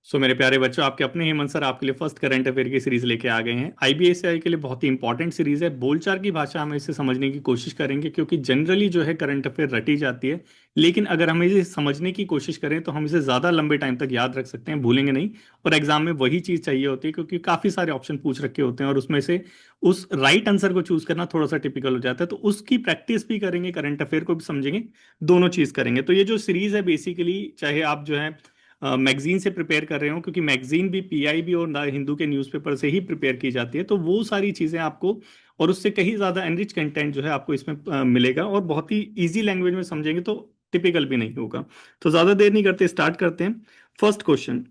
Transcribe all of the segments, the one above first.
मेरे प्यारे बच्चों, आपके अपने हेमंत सर आपके लिए फर्स्ट करंट अफेयर की सीरीज लेके आ गए हैं। आईबीएसआई के लिए बहुत ही इंपॉर्टेंट सीरीज है। बोलचाल की भाषा में इसे समझने की कोशिश करेंगे, क्योंकि जनरली जो है करंट अफेयर रटी जाती है, लेकिन अगर हम इसे समझने की कोशिश करें तो हम इसे ज़्यादा लंबे टाइम तक याद रख सकते हैं, भूलेंगे नहीं। और एग्जाम में वही चीज़ चाहिए होती है, क्योंकि काफ़ी सारे ऑप्शन पूछ रखे होते हैं और उसमें से उस राइट आंसर को चूज करना थोड़ा सा टिपिकल हो जाता है। तो उसकी प्रैक्टिस भी करेंगे, करंट अफेयर को भी समझेंगे, दोनों चीज़ करेंगे। तो ये जो सीरीज है बेसिकली, चाहे आप जो है मैगजीन से प्रिपेयर कर रहे हो, क्योंकि मैगजीन भी पीआईबी और द हिंदू के न्यूज़पेपर से ही प्रिपेयर की जाती है, तो वो सारी चीज़ें आपको और उससे कहीं ज़्यादा एनरिच कंटेंट जो है आपको इसमें मिलेगा, और बहुत ही इजी लैंग्वेज में समझेंगे तो टिपिकल भी नहीं होगा। तो ज़्यादा देर नहीं करते, स्टार्ट करते हैं। First question.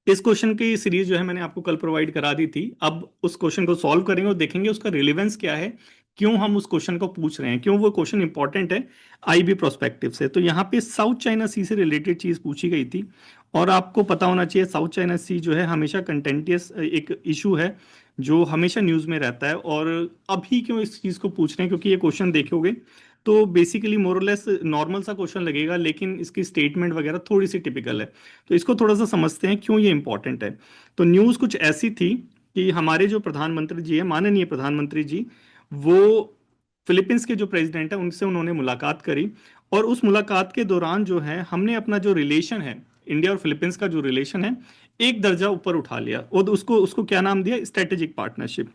इस क्वेश्चन की सीरीज जो है मैंने आपको कल प्रोवाइड करा दी थी। अब उस क्वेश्चन को सॉल्व करेंगे और देखेंगे उसका रिलेवेंस क्या है, क्यों हम उस क्वेश्चन को पूछ रहे हैं, क्यों वो क्वेश्चन इंपॉर्टेंट है आईबी प्रोस्पेक्टिव से। तो यहाँ पे साउथ चाइना सी से रिलेटेड चीज पूछी गई थी, और आपको पता होना चाहिए साउथ चाइना सी जो है हमेशा कंटेंटियस एक इशू है जो हमेशा न्यूज में रहता है। और अभी क्यों इस चीज को पूछ रहे हैं, क्योंकि ये क्वेश्चन देखोगे तो बेसिकली मोरलेस नॉर्मल सा क्वेश्चन लगेगा, लेकिन इसकी स्टेटमेंट वगैरह थोड़ी सी टिपिकल है। तो इसको थोड़ा सा समझते हैं क्यों ये इंपॉर्टेंट है। तो न्यूज़ कुछ ऐसी थी कि हमारे जो प्रधानमंत्री जी है, माननीय प्रधानमंत्री जी, वो फिलीपींस के जो प्रेसिडेंट है उनसे उन्होंने मुलाकात करी। और उस मुलाकात के दौरान जो है हमने अपना जो रिलेशन है, इंडिया और फिलीपींस का जो रिलेशन है, एक दर्जा ऊपर उठा लिया और उसको उसको क्या नाम दिया, स्ट्रेटेजिक पार्टनरशिप।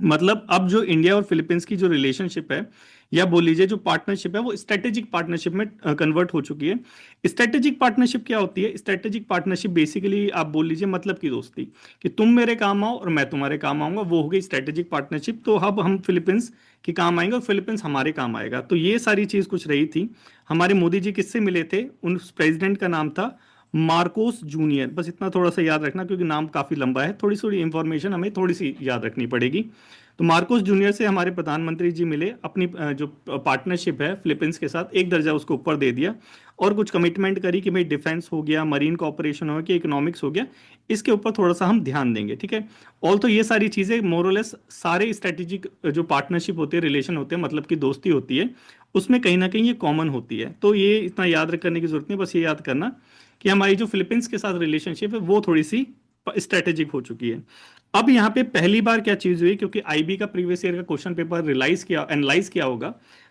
मतलब अब जो इंडिया और फिलीपींस की जो रिलेशनशिप है, या बोल लीजिए जो पार्टनरशिप है, वो स्ट्रेटेजिक पार्टनरशिप में कन्वर्ट हो चुकी है। स्ट्रेटेजिक पार्टनरशिप क्या होती है? स्ट्रेटेजिक पार्टनरशिप बेसिकली आप बोल लीजिए मतलब की दोस्ती, कि तुम मेरे काम आओ और मैं तुम्हारे काम आऊंगा, वो हो गई स्ट्रेटेजिक पार्टनरशिप। तो अब हम फिलीपींस के काम आएंगे और फिलीपींस हमारे काम आएगा। तो ये सारी चीज कुछ रही थी। हमारे मोदी जी किससे मिले थे? उन प्रेसिडेंट का नाम था मार्कोस जूनियर। बस इतना थोड़ा सा याद रखना, क्योंकि नाम काफी लंबा है, थोड़ी थोड़ी इंफॉर्मेशन हमें थोड़ी सी याद रखनी पड़ेगी। तो मार्कोस जूनियर से हमारे प्रधानमंत्री जी मिले, अपनी जो पार्टनरशिप है फिलीपींस के साथ एक दर्जा उसको ऊपर दे दिया, और कुछ कमिटमेंट करी कि भाई डिफेंस हो गया, मरीन कॉपरेशन हो गया, इकोनॉमिक्स हो गया, इसके ऊपर थोड़ा सा हम ध्यान देंगे, ठीक है। ऑल तो ये सारी चीजें मोरलेस सारे स्ट्रेटेजिक जो पार्टनरशिप होते हैं, रिलेशन होते हैं, मतलब की दोस्ती होती है, उसमें कहीं ना कहीं ये कॉमन होती है। तो ये इतना याद करने की जरूरत नहीं, बस ये याद करना कि हमारी जो फिलीपींस के साथ रिलेशनशिप है वो थोड़ी सी स्ट्रेटेजिक हो चुकी है। अब यहाँ पे पहली बार क्या चीज हुई, क्योंकि आईबी का प्रीवियस ईयर का क्वेश्चन पेपर रिलाइज किया, एनालाइज किया होगा,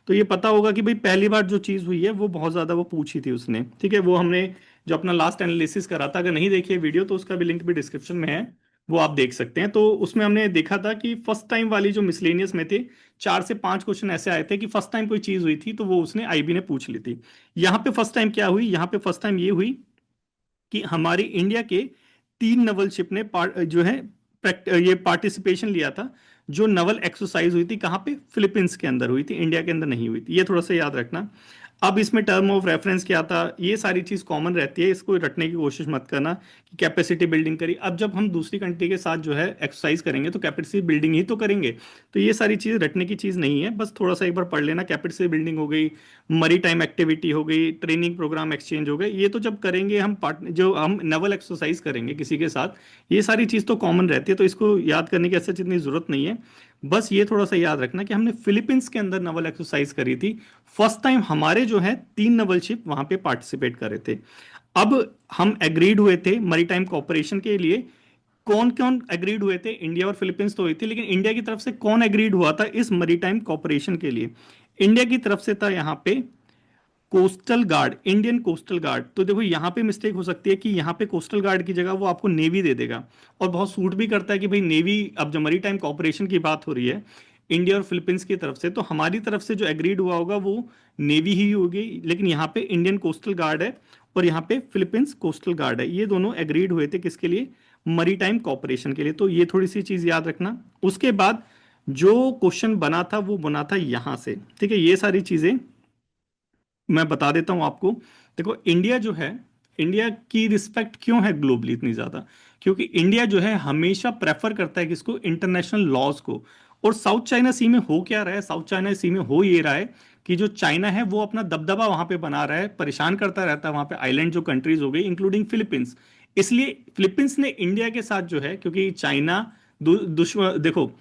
तो ये पता होगा कि भाई पहली बार जो चीज हुई है वो बहुत ज्यादा वो पूछी थी उसने, ठीक है। वो हमने जो अपना लास्ट एनालिसिस करा था, अगर नहीं देखिए वीडियो तो उसका भी लिंक भी डिस्क्रिप्शन में है, वो आप देख सकते हैं। तो उसमें हमने देखा था कि फर्स्ट टाइम वाली जो मिसलेनियस में थे, 4 से 5 क्वेश्चन ऐसे आए थे कि फर्स्ट टाइम कोई चीज हुई थी तो वो उसने आईबी ने पूछ ली थी। यहाँ पे फर्स्ट टाइम क्या हुई? यहाँ पे फर्स्ट टाइम ये हुई कि हमारी इंडिया के 3 नवल शिप ने जो है ये पार्टिसिपेशन लिया था। जो नवल एक्सरसाइज हुई थी कहाँ पे? फिलीपींस के अंदर हुई थी, इंडिया के अंदर नहीं हुई थी, ये थोड़ा सा याद रखना। अब इसमें टर्म ऑफ रेफरेंस क्या था, ये सारी चीज कॉमन रहती है, इसको रटने की कोशिश मत करना कि कैपेसिटी बिल्डिंग करी। अब जब हम दूसरी कंट्री के साथ जो है एक्सरसाइज करेंगे तो कैपेसिटी बिल्डिंग ही तो करेंगे। तो ये सारी चीज रटने की चीज नहीं है, बस थोड़ा सा एक बार पढ़ लेना। कैपेसिटी बिल्डिंग हो गई, मरी टाइम एक्टिविटी हो गई, ट्रेनिंग प्रोग्राम एक्सचेंज हो गए, ये तो जब करेंगे हम पार्ट जो हम नवल एक्सरसाइज करेंगे किसी के साथ, ये सारी चीज़ तो कॉमन रहती है, तो इसको याद करने की ऐसा इतनी जरूरत नहीं है। बस ये थोड़ा सा याद रखना कि हमने फिलीपींस के अंदर नवल एक्सरसाइज करी थी। फर्स्ट टाइम हमारे जो है 3 नवल शिप वहां पे पार्टिसिपेट करे थे। अब हम एग्रीड हुए थे मरीटाइम कॉपरेशन के लिए। कौन कौन एग्रीड हुए थे? इंडिया और फिलीपींस तो हुई थी, लेकिन इंडिया की तरफ से कौन एग्रीड हुआ था इस मरीटाइम कॉपरेशन के लिए? इंडिया की तरफ से था यहाँ पे coastal guard, Indian coastal guard. तो देखो यहाँ पे मिस्टेक हो सकती है कि यहाँ पे कोस्टल गार्ड की जगह वो आपको नेवी दे देगा, और बहुत सूट भी करता है कि भाई नेवी, अब जब मरी टाइम कॉपरेशन की बात हो रही है इंडिया और फिलीपींस की तरफ से, तो हमारी तरफ से जो एग्रीड हुआ होगा वो नेवी ही होगी। लेकिन यहाँ पे इंडियन कोस्टल गार्ड है और यहाँ पे फिलीपींस कोस्टल गार्ड है, ये दोनों एग्रीड हुए थे किसके लिए? मरी टाइम कॉपरेशन के लिए। तो ये थोड़ी सी चीज याद रखना। उसके बाद जो क्वेश्चन बना था वो बना था यहाँ से, ठीक है। ये सारी चीजें मैं बता देता हूं आपको। देखो इंडिया जो है, इंडिया की रिस्पेक्ट क्यों है ग्लोबली इतनी ज्यादा? क्योंकि इंडिया जो है हमेशा प्रेफर करता है किसको? इंटरनेशनल लॉज को। और साउथ चाइना सी में हो क्या रहा है? साउथ चाइना सी में हो ये रहा है कि जो चाइना है वो अपना दबदबा वहां पे बना रहा है, परेशान करता रहता है वहां पे आइलैंड जो कंट्रीज हो गई इंक्लूडिंग फिलीपींस। इसलिए फिलीपींस ने इंडिया के साथ जो है, क्योंकि चाइना दुश्मन, देखो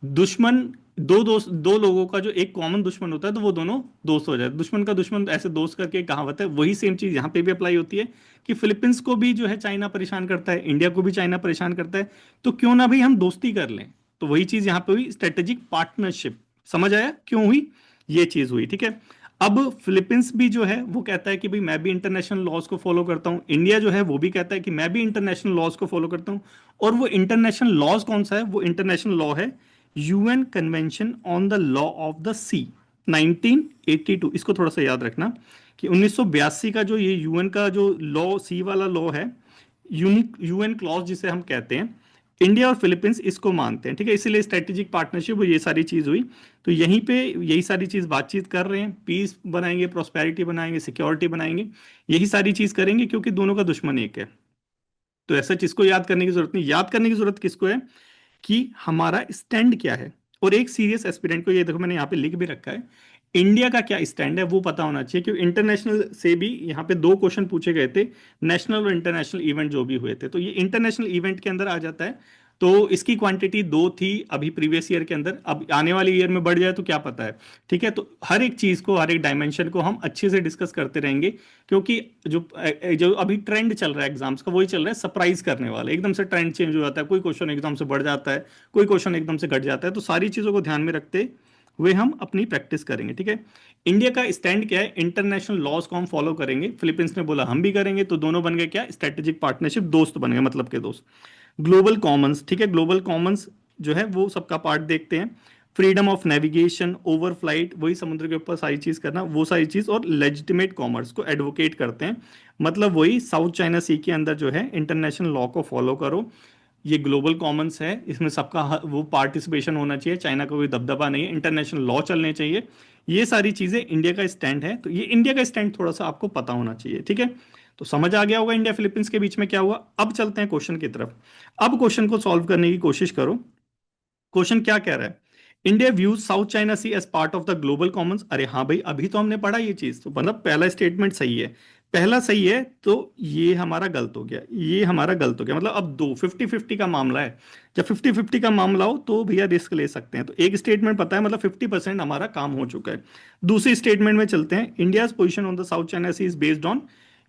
दुश्मन दो लोगों का जो एक कॉमन दुश्मन होता है तो वो दोनों दोस्त हो जाए, दुश्मन का दुश्मन ऐसे दोस्त करके एक कहावत है, वही सेम चीज यहाँ पे भी अप्लाई होती है कि फिलीपींस को भी जो है चाइना परेशान करता है, इंडिया को भी चाइना परेशान करता है, तो क्यों ना भाई हम दोस्ती कर लें। तो वही चीज यहाँ पे हुई, स्ट्रेटेजिक पार्टनरशिप। समझ आया क्यों हुई, ये चीज हुई, ठीक है। अब फिलीपींस भी जो है वो कहता है कि भाई मैं भी इंटरनेशनल लॉज को फॉलो करता हूँ, इंडिया जो है वो भी कहता है कि मैं भी इंटरनेशनल लॉज को फॉलो करता हूँ। और वो इंटरनेशनल लॉज कौन सा है, वो इंटरनेशनल लॉ है UN convention on the law of the sea 1982। इसको थोड़ा सा याद रखना कि 1982 का जो ये यूएन का जो लॉ, सी वाला लॉ है, यूनिक यूएन क्लॉज जिसे हम कहते हैं, इंडिया और फिलीपींस इसको मानते हैं, ठीक है। इसीलिए स्ट्रेटेजिक पार्टनरशिप वो ये सारी चीज हुई। तो यहीं पे यही सारी चीज बातचीत कर रहे हैं, पीस बनाएंगे, प्रॉस्पेरिटी बनाएंगे, सिक्योरिटी बनाएंगे, यही सारी चीज करेंगे क्योंकि दोनों का दुश्मन एक है। तो ऐसा चीज को याद करने की जरूरत नहीं, याद करने की जरूरत किसको है कि हमारा स्टैंड क्या है। और एक सीरियस एस्पिरेंट को, ये देखो मैंने यहाँ पे लिख भी रखा है, इंडिया का क्या स्टैंड है वो पता होना चाहिए, क्योंकि इंटरनेशनल से भी यहाँ पे दो क्वेश्चन पूछे गए थे, नेशनल और इंटरनेशनल इवेंट जो भी हुए थे, तो ये इंटरनेशनल इवेंट के अंदर आ जाता है। तो इसकी क्वांटिटी दो थी अभी प्रीवियस ईयर के अंदर, अब आने वाले ईयर में बढ़ जाए तो क्या पता है, ठीक है। तो हर एक चीज को, हर एक डायमेंशन को हम अच्छे से डिस्कस करते रहेंगे, क्योंकि जो जो अभी ट्रेंड चल रहा है एग्जाम्स का, वही चल रहा है सरप्राइज करने वाला, एकदम से ट्रेंड चेंज हो जाता है, कोई क्वेश्चन एकदम से बढ़ जाता है, कोई क्वेश्चन एकदम से घट जाता है। तो सारी चीजों को ध्यान में रखते हुए हम अपनी प्रैक्टिस करेंगे, ठीक है। इंडिया का स्टैंड क्या है, इंटरनेशनल लॉज को हम फॉलो करेंगे, फिलीपींस ने बोला हम भी करेंगे, तो दोनों बन गए क्या, स्ट्रेटेजिक पार्टनरशिप, दोस्त बन गए, मतलब के दोस्त। ग्लोबल कॉमन्स, ठीक है, ग्लोबल कॉमन्स जो है वो सबका पार्ट देखते हैं, freedom of navigation, over flight, वही समुद्र के ऊपर सारी चीज करना, वो सारी चीज, और लेजिटिमेट कॉमर्स को एडवोकेट करते हैं, मतलब वही साउथ चाइना सी के अंदर जो है इंटरनेशनल लॉ को फॉलो करो। ये ग्लोबल कॉमन्स है, इसमें सबका वो पार्टिसिपेशन होना चाहिए, चाइना का कोई दबदबा नहीं है, इंटरनेशनल लॉ चलने चाहिए। ये सारी चीजें इंडिया का स्टैंड है, तो ये इंडिया का स्टैंड थोड़ा सा आपको पता होना चाहिए, ठीक है। तो समझ आ गया होगा इंडिया फिलीपींस के बीच में क्या हुआ। अब चलते हैं क्वेश्चन की तरफ। अब क्वेश्चन को सॉल्व करने की कोशिश करो। क्वेश्चन क्या कह रहा है, India views South China Sea as part of the global commons. अरे हाँ भाई, अभी तो हमने पढ़ा ये चीज, तो मतलब पहला स्टेटमेंट सही है, पहला सही है, तो ये हमारा गलत हो गया, ये हमारा गलत हो गया, मतलब अब दो 50-50 का मामला है। जब 50-50 का मामला हो तो भैया रिस्क ले सकते हैं, तो एक स्टेटमेंट पता है, मतलब 50% हमारा काम हो चुका है। दूसरी स्टेटमेंट में चलते हैं, India position on the South China Sea is based on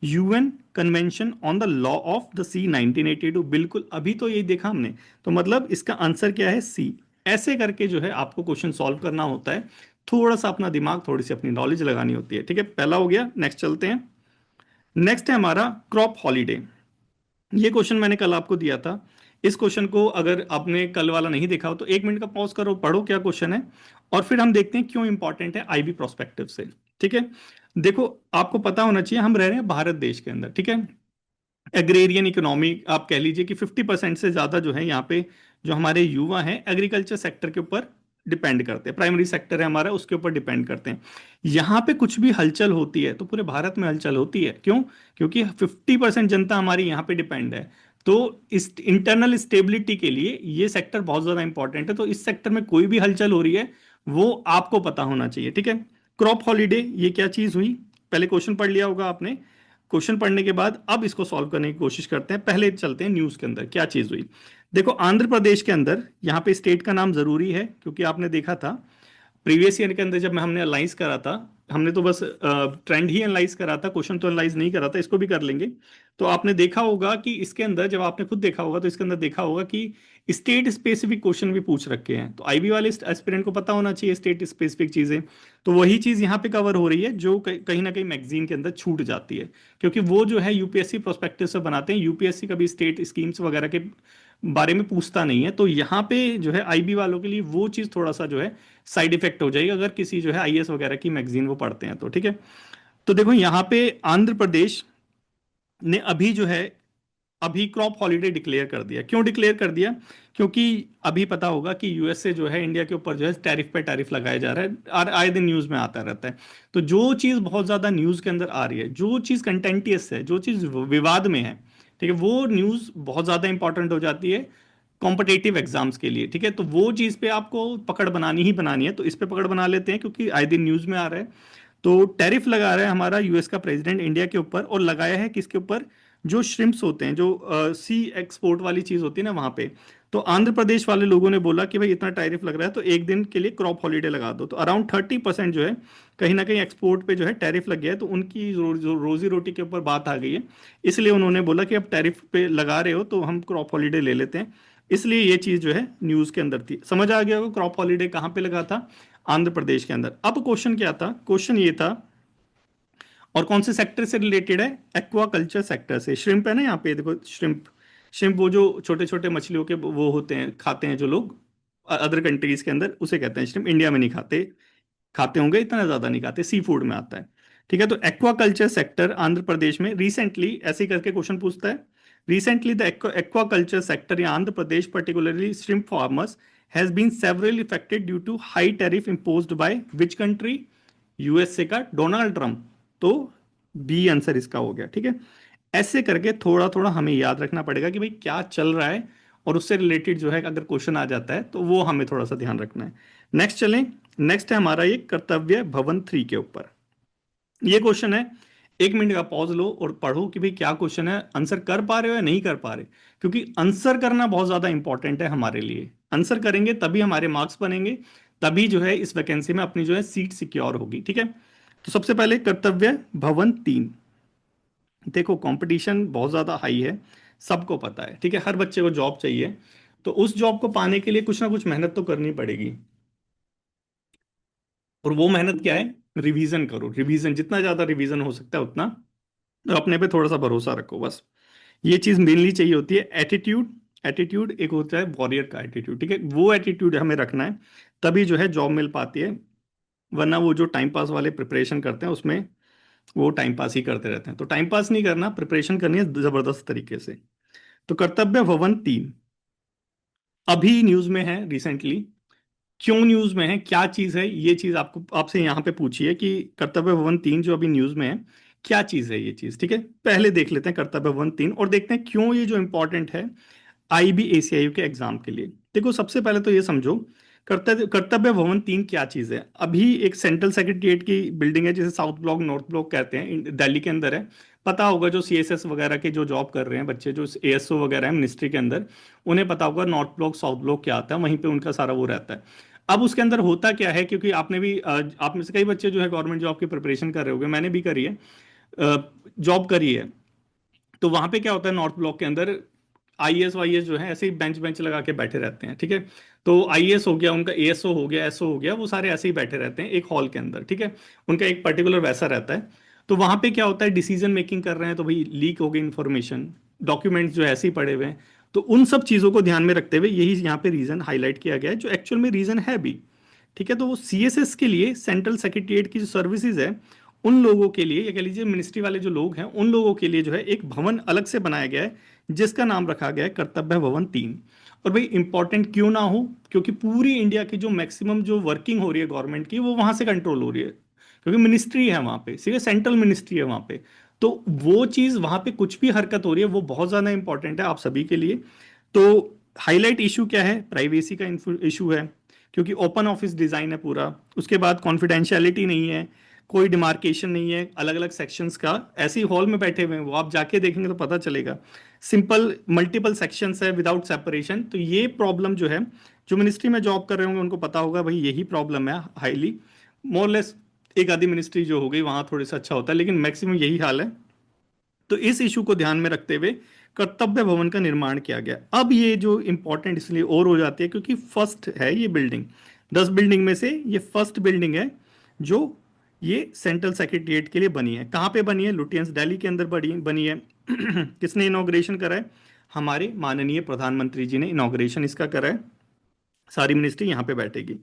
UN convention on the law of the sea 1982। बिल्कुल, अभी तो यही देखा हमने, तो मतलब इसका आंसर क्या है, सी। ऐसे करके जो है आपको क्वेश्चन सॉल्व करना होता है, थोड़ा सा अपना दिमाग, थोड़ी सी अपनी नॉलेज लगानी होती है, ठीक है। पहला हो गया, नेक्स्ट चलते हैं। नेक्स्ट है हमारा क्रॉप हॉलीडे। ये क्वेश्चन मैंने कल आपको दिया था। इस क्वेश्चन को अगर आपने कल वाला नहीं देखा हो तो 1 मिनट का पॉज करो, पढ़ो क्या क्वेश्चन है, और फिर हम देखते हैं क्यों इंपॉर्टेंट है आईबी प्रोस्पेक्टिव से, ठीक है। देखो, आपको पता होना चाहिए हम रह रहे हैं भारत देश के अंदर, ठीक है। एग्रेरियन इकोनॉमी आप कह लीजिए कि 50% से ज्यादा जो है यहाँ पे जो हमारे युवा हैं एग्रीकल्चर सेक्टर के ऊपर डिपेंड करते हैं, प्राइमरी सेक्टर है हमारा, उसके ऊपर डिपेंड करते हैं। यहाँ पे कुछ भी हलचल होती है तो पूरे भारत में हलचल होती है, क्यों, क्योंकि 50% जनता हमारी यहाँ पे डिपेंड है। तो इस इंटरनल स्टेबिलिटी के लिए ये सेक्टर बहुत ज्यादा इंपॉर्टेंट है, तो इस सेक्टर में कोई भी हलचल हो रही है वो आपको पता होना चाहिए, ठीक है। क्रॉप हॉलीडे ये क्या चीज हुई, पहले क्वेश्चन पढ़ लिया होगा आपने, क्वेश्चन पढ़ने के बाद अब इसको सॉल्व करने की कोशिश करते हैं। पहले चलते हैं न्यूज के अंदर क्या चीज हुई। देखो, आंध्र प्रदेश के अंदर, यहाँ पे स्टेट का नाम जरूरी है क्योंकि आपने देखा था प्रीवियस ईयर के अंदर जब हमने एनालाइज करा था, हमने तो बस ट्रेंड ही एनालाइज करा था, क्वेश्चन तो एनालाइज नहीं करा था, इसको भी कर लेंगे। तो आपने देखा होगा कि इसके अंदर, जब आपने खुद देखा होगा तो इसके अंदर देखा होगा कि स्टेट स्पेसिफिक क्वेश्चन भी पूछ रखे हैं, तो आईबी वाले एस्पिरेंट को पता होना चाहिए स्टेट स्पेसिफिक चीजें। तो वही चीज यहाँ पे कवर हो रही है जो कहीं ना कहीं मैगजीन के अंदर छूट जाती है, क्योंकि वो जो है यूपीएससी प्रोस्पेक्टिव से बनाते हैं, यूपीएससी कभी स्टेट स्कीम्स वगैरह के बारे में पूछता नहीं है, तो यहाँ पे जो है आईबी वालों के लिए वो चीज थोड़ा सा जो है साइड इफेक्ट हो जाएगी अगर किसी जो है आईएएस वगैरह की मैगजीन वो पढ़ते हैं तो, ठीक है। तो देखो यहाँ पे आंध्र प्रदेश ने अभी जो है अभी क्रॉप हॉलीडे डिक्लेयर कर दिया। क्यों डिक्लेयर कर दिया, क्योंकि अभी पता होगा कि यूएसए जो है इंडिया के ऊपर जो है टैरिफ पे टैरिफ लगाया जा रहा है, और आए दिन न्यूज में आता रहता है। तो जो चीज बहुत ज्यादा न्यूज के अंदर आ रही है, जो चीज कंटेंटियस है, जो चीज विवाद में है, ठीक है, वो न्यूज बहुत ज्यादा इंपॉर्टेंट हो जाती है कॉम्पिटेटिव एग्जाम्स के लिए, ठीक है। तो वो चीज पे आपको पकड़ बनानी ही बनानी है, तो इस पे पकड़ बना लेते हैं क्योंकि आए दिन न्यूज में आ रहा है। तो टैरिफ लगा रहा है हमारा यूएस का प्रेसिडेंट इंडिया के ऊपर, और लगाया है किसके ऊपर, जो श्रिम्प्स होते हैं, जो सी एक्सपोर्ट वाली चीज होती है ना वहां पे, तो आंध्र प्रदेश वाले लोगों ने बोला कि भाई इतना टैरिफ लग रहा है तो एक दिन के लिए क्रॉप हॉलीडे लगा दो। तो अराउंड 30% जो है कहीं ना कहीं एक्सपोर्ट पे जो है टैरिफ लग गया है, तो उनकी जो रोजी रोटी के ऊपर बात आ गई है। इसलिए उन्होंने बोला कि अब टैरिफ पे लगा रहे हो तो हम क्रॉप हॉलीडे ले लेते हैं। इसलिए ये चीज जो है न्यूज के अंदर थी। समझ आ गया होगा क्रॉप हॉलीडे कहाँ पे लगा था? आंध्र प्रदेश के अंदर। अब क्वेश्चन क्या था? क्वेश्चन ये था, और कौन से सेक्टर से रिलेटेड है? एक्वाकल्चर सेक्टर से। श्रिम्प है ना यहाँ पे, देखो श्रिम्प। श्रिम्प वो जो छोटे छोटे मछलियों के वो होते हैं, खाते हैं जो लोग अदर कंट्रीज के अंदर, उसे कहते हैं श्रिम्प। इंडिया में नहीं खाते, खाते होंगे इतना ज्यादा नहीं खाते, सी फूड में आता है। ठीक है, तो एक्वाकल्चर सेक्टर आंध्र प्रदेश में रिसेंटली, ऐसे ही करके क्वेश्चन पूछता है, recently the aquaculture sector in Andhra Pradesh particularly shrimp farmers has been severely affected due to high tariff imposed by which country? USA का डोनाल्ड ट्रंप। तो बी आंसर इसका हो गया। ठीक है, ऐसे करके थोड़ा थोड़ा हमें याद रखना पड़ेगा कि भाई क्या चल रहा है, और उससे रिलेटेड जो है अगर क्वेश्चन आ जाता है तो वो हमें थोड़ा सा ध्यान रखना है। नेक्स्ट चलें। नेक्स्ट है हमारा ये कर्तव्य भवन 3 के ऊपर। ये क्वेश्चन है, 1 मिनट का पॉज लो और पढ़ो कि भाई क्या क्वेश्चन है, आंसर कर पा रहे हो या नहीं कर पा रहे, क्योंकि आंसर करना बहुत ज्यादा इंपॉर्टेंट है हमारे लिए। आंसर करेंगे तभी हमारे मार्क्स बनेंगे, तभी जो है इस वैकेंसी में अपनी जो है सीट सिक्योर होगी। ठीक है, तो सबसे पहले कर्तव्य भवन 3। देखो कंपटीशन बहुत ज़्यादा हाई है, सबको पता है। ठीक है, हर बच्चे को जॉब चाहिए, तो उस जॉब को पाने के लिए कुछ ना कुछ मेहनत तो करनी पड़ेगी। और वो मेहनत क्या है? रिवीजन करो, रिवीजन जितना ज़्यादा रिवीजन हो सकता है उतना। तो अपने पे थोड़ा सा भरोसा रखो बस। ये चीज़ मेनली चाहिए होती है। एटीट्यूड, एटीट्यूड एक होता है वॉरियर का एटीट्यूड। ठीक है, वो एटीट्यूड हमें रखना है, तभी जो है जॉब मिल पाती है। वरना वो जो टाइम पास वाले प्रिपरेशन करते हैं उसमें वो टाइम पास ही करते रहते हैं। तो टाइम पास नहीं करना, प्रिपरेशन करनी है जबरदस्त तरीके से। तो कर्तव्य भवन 3 अभी न्यूज में है रिसेंटली। क्यों न्यूज में है, क्या चीज है, ये चीज आपको आपसे यहाँ पे पूछी है कि कर्तव्य भवन 3 जो अभी न्यूज में है, क्या चीज है ये चीज। ठीक है, पहले देख लेते हैं कर्तव्य भवन 3 और देखते हैं क्यों ये जो इंपॉर्टेंट है IBACIU के एग्जाम के लिए। देखो सबसे पहले तो ये समझो, कर्तव्य भवन 3 क्या चीज है। अभी एक सेंट्रल सेक्रेटरीट की बिल्डिंग है जिसे साउथ ब्लॉक नॉर्थ ब्लॉक कहते हैं, दिल्ली के अंदर है। पता होगा जो CSS वगैरह के जो जॉब कर रहे हैं बच्चे, जो ASO वगैरह है मिनिस्ट्री के अंदर, उन्हें पता होगा नॉर्थ ब्लॉक साउथ ब्लॉक क्या आता है, वहीं पे उनका सारा वो रहता है। अब उसके अंदर होता क्या है, क्योंकि आपने भी आप में से कई बच्चे जो है गवर्नमेंट जॉब की प्रिपरेशन कर रहे होंगे, मैंने भी करी है, जॉब करी है। तो वहां पे क्या होता है नॉर्थ ब्लॉक के अंदर, IAS वाईएएस जो है ऐसे ही बेंच बेंच लगा के बैठे रहते हैं। ठीक है, तो IAS हो गया उनका, ASO हो गया, SO हो गया, वो सारे ऐसे ही बैठे रहते हैं एक हॉल के अंदर। ठीक है, उनका एक पर्टिकुलर वैसा रहता है। तो वहां पे क्या होता है, डिसीजन मेकिंग कर रहे हैं तो भाई लीक हो गई इन्फॉर्मेशन, डॉक्यूमेंट्स जो है ऐसे ही पड़े हुए हैं। तो उन सब चीजों को ध्यान में रखते हुए यही यहाँ पे रीजन हाईलाइट किया गया है, जो एक्चुअल में रीजन है भी। ठीक है, तो वो CSS के लिए सेंट्रल सेक्रेटरीट की जो सर्विसेज है, उन लोगों के लिए, या कह लीजिए मिनिस्ट्री वाले जो लोग हैं उन लोगों के लिए जो है एक भवन अलग से बनाया गया है, जिसका नाम रखा गया है कर्तव्य भवन 3। और भाई इंपॉर्टेंट क्यों ना हो, क्योंकि पूरी इंडिया की जो मैक्सिमम जो वर्किंग हो रही है गवर्नमेंट की, वो वहां से कंट्रोल हो रही है, क्योंकि मिनिस्ट्री है वहां पे, सीधे सेंट्रल मिनिस्ट्री है वहां पे। तो वो चीज वहां पे कुछ भी हरकत हो रही है वो बहुत ज्यादा इंपॉर्टेंट है आप सभी के लिए। तो हाईलाइट इशू क्या है? प्राइवेसी का इशू है, क्योंकि ओपन ऑफिस डिजाइन है पूरा। उसके बाद कॉन्फिडेंशियलिटी नहीं है, कोई डिमार्केशन नहीं है अलग अलग सेक्शंस का, ऐसे ही हॉल में बैठे हुए हैं वो, आप जाके देखेंगे तो पता चलेगा। सिंपल मल्टीपल सेक्शंस है विदाउट सेपरेशन। तो ये प्रॉब्लम जो है, जो मिनिस्ट्री में जॉब कर रहे होंगे उनको पता होगा भाई यही प्रॉब्लम है हाईली। मोरलेस एक आधी मिनिस्ट्री जो हो गई वहां थोड़ी सा अच्छा होता है, लेकिन मैक्सिमम यही हाल है। तो इस इशू को ध्यान में रखते हुए कर्तव्य भवन का निर्माण किया गया। अब ये जो इंपॉर्टेंट इसलिए और हो जाती है क्योंकि फर्स्ट है ये बिल्डिंग, 10 बिल्डिंग में से ये फर्स्ट बिल्डिंग है जो ये सेंट्रल सेक्रेटरीट के लिए बनी है। कहाँ पे बनी है? लुटियंस दिल्ली के अंदर बनी बनी है। किसने इनॉग्रेशन करा है? हमारे माननीय प्रधानमंत्री जी ने इनॉग्रेशन इसका करा है। सारी मिनिस्ट्री यहाँ पे बैठेगी।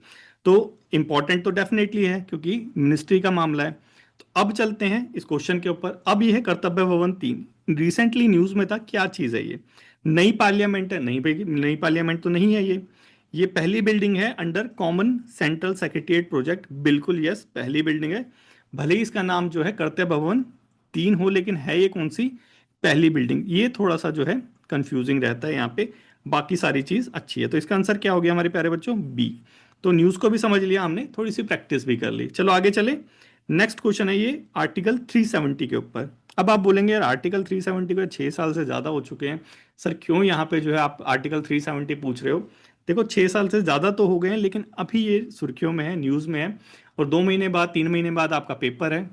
तो इंपॉर्टेंट तो डेफिनेटली है क्योंकि मिनिस्ट्री का मामला है। तो अब चलते हैं इस क्वेश्चन के ऊपर। अब ये है कर्तव्य भवन 3, रिसेंटली न्यूज में था, क्या चीज है ये? नई पार्लियामेंट है? नहीं भाई, नई पार्लियामेंट तो नहीं है ये पहली बिल्डिंग है under common central secretariat project. बिल्कुल यस, पहली बिल्डिंग है। भले ही इसका नाम जो है कर्तव्य भवन 3 हो, लेकिन है ये कौन सी? पहली बिल्डिंग। ये थोड़ा सा जो है कंफ्यूजिंग रहता है यहाँ पे, बाकी सारी चीज अच्छी है। तो इसका आंसर क्या हो गया हमारे प्यारे बच्चों? बी। तो न्यूज को भी समझ लिया हमने, थोड़ी सी प्रैक्टिस भी कर ली। चलो आगे चले। नेक्स्ट क्वेश्चन है ये आर्टिकल 370 के ऊपर। अब आप बोलेंगे यार आर्टिकल 370 को 6 साल से ज़्यादा हो चुके हैं, सर क्यों यहाँ पे जो है आप आर्टिकल 370 पूछ रहे हो? देखो 6 साल से ज़्यादा तो हो गए हैं, लेकिन अभी ये सुर्खियों में है, न्यूज़ में है, और 2 महीने बाद 3 महीने बाद आपका पेपर है।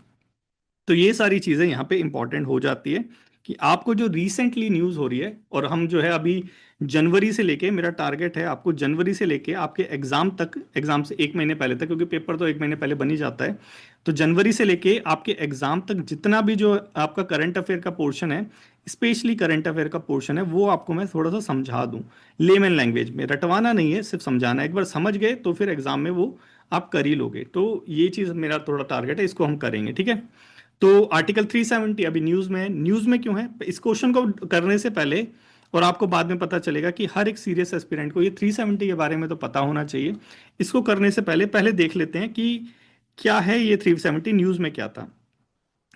तो ये सारी चीजें यहाँ पे इंपॉर्टेंट हो जाती है कि आपको जो रिसेंटली न्यूज़ हो रही है, और हम जो है अभी जनवरी से लेके, मेरा टारगेट है आपको जनवरी से लेके आपके एग्जाम तक, एग्जाम से 1 महीने पहले तक, क्योंकि पेपर तो 1 महीने पहले बन ही जाता है, तो जनवरी से लेके आपके एग्जाम तक जितना भी जो आपका करंट अफेयर का पोर्शन है, स्पेशली करंट अफेयर का पोर्शन है, वो आपको मैं थोड़ा सा समझा दूं, लेमन लैंग्वेज में, रटवाना नहीं है, सिर्फ समझाना है। एक बार समझ गए तो फिर एग्जाम में वो आप कर ही लोगे। तो ये चीज़ मेरा थोड़ा टारगेट है, इसको हम करेंगे, ठीक है। तो आर्टिकल 370 अभी न्यूज में है। न्यूज में क्यों है? इस क्वेश्चन को करने से पहले, और आपको बाद में पता चलेगा कि हर एक सीरियस एस्पिरेंट को ये 370 के बारे में तो पता होना चाहिए। इसको करने से पहले पहले देख लेते हैं कि क्या है ये 370, न्यूज में क्या था।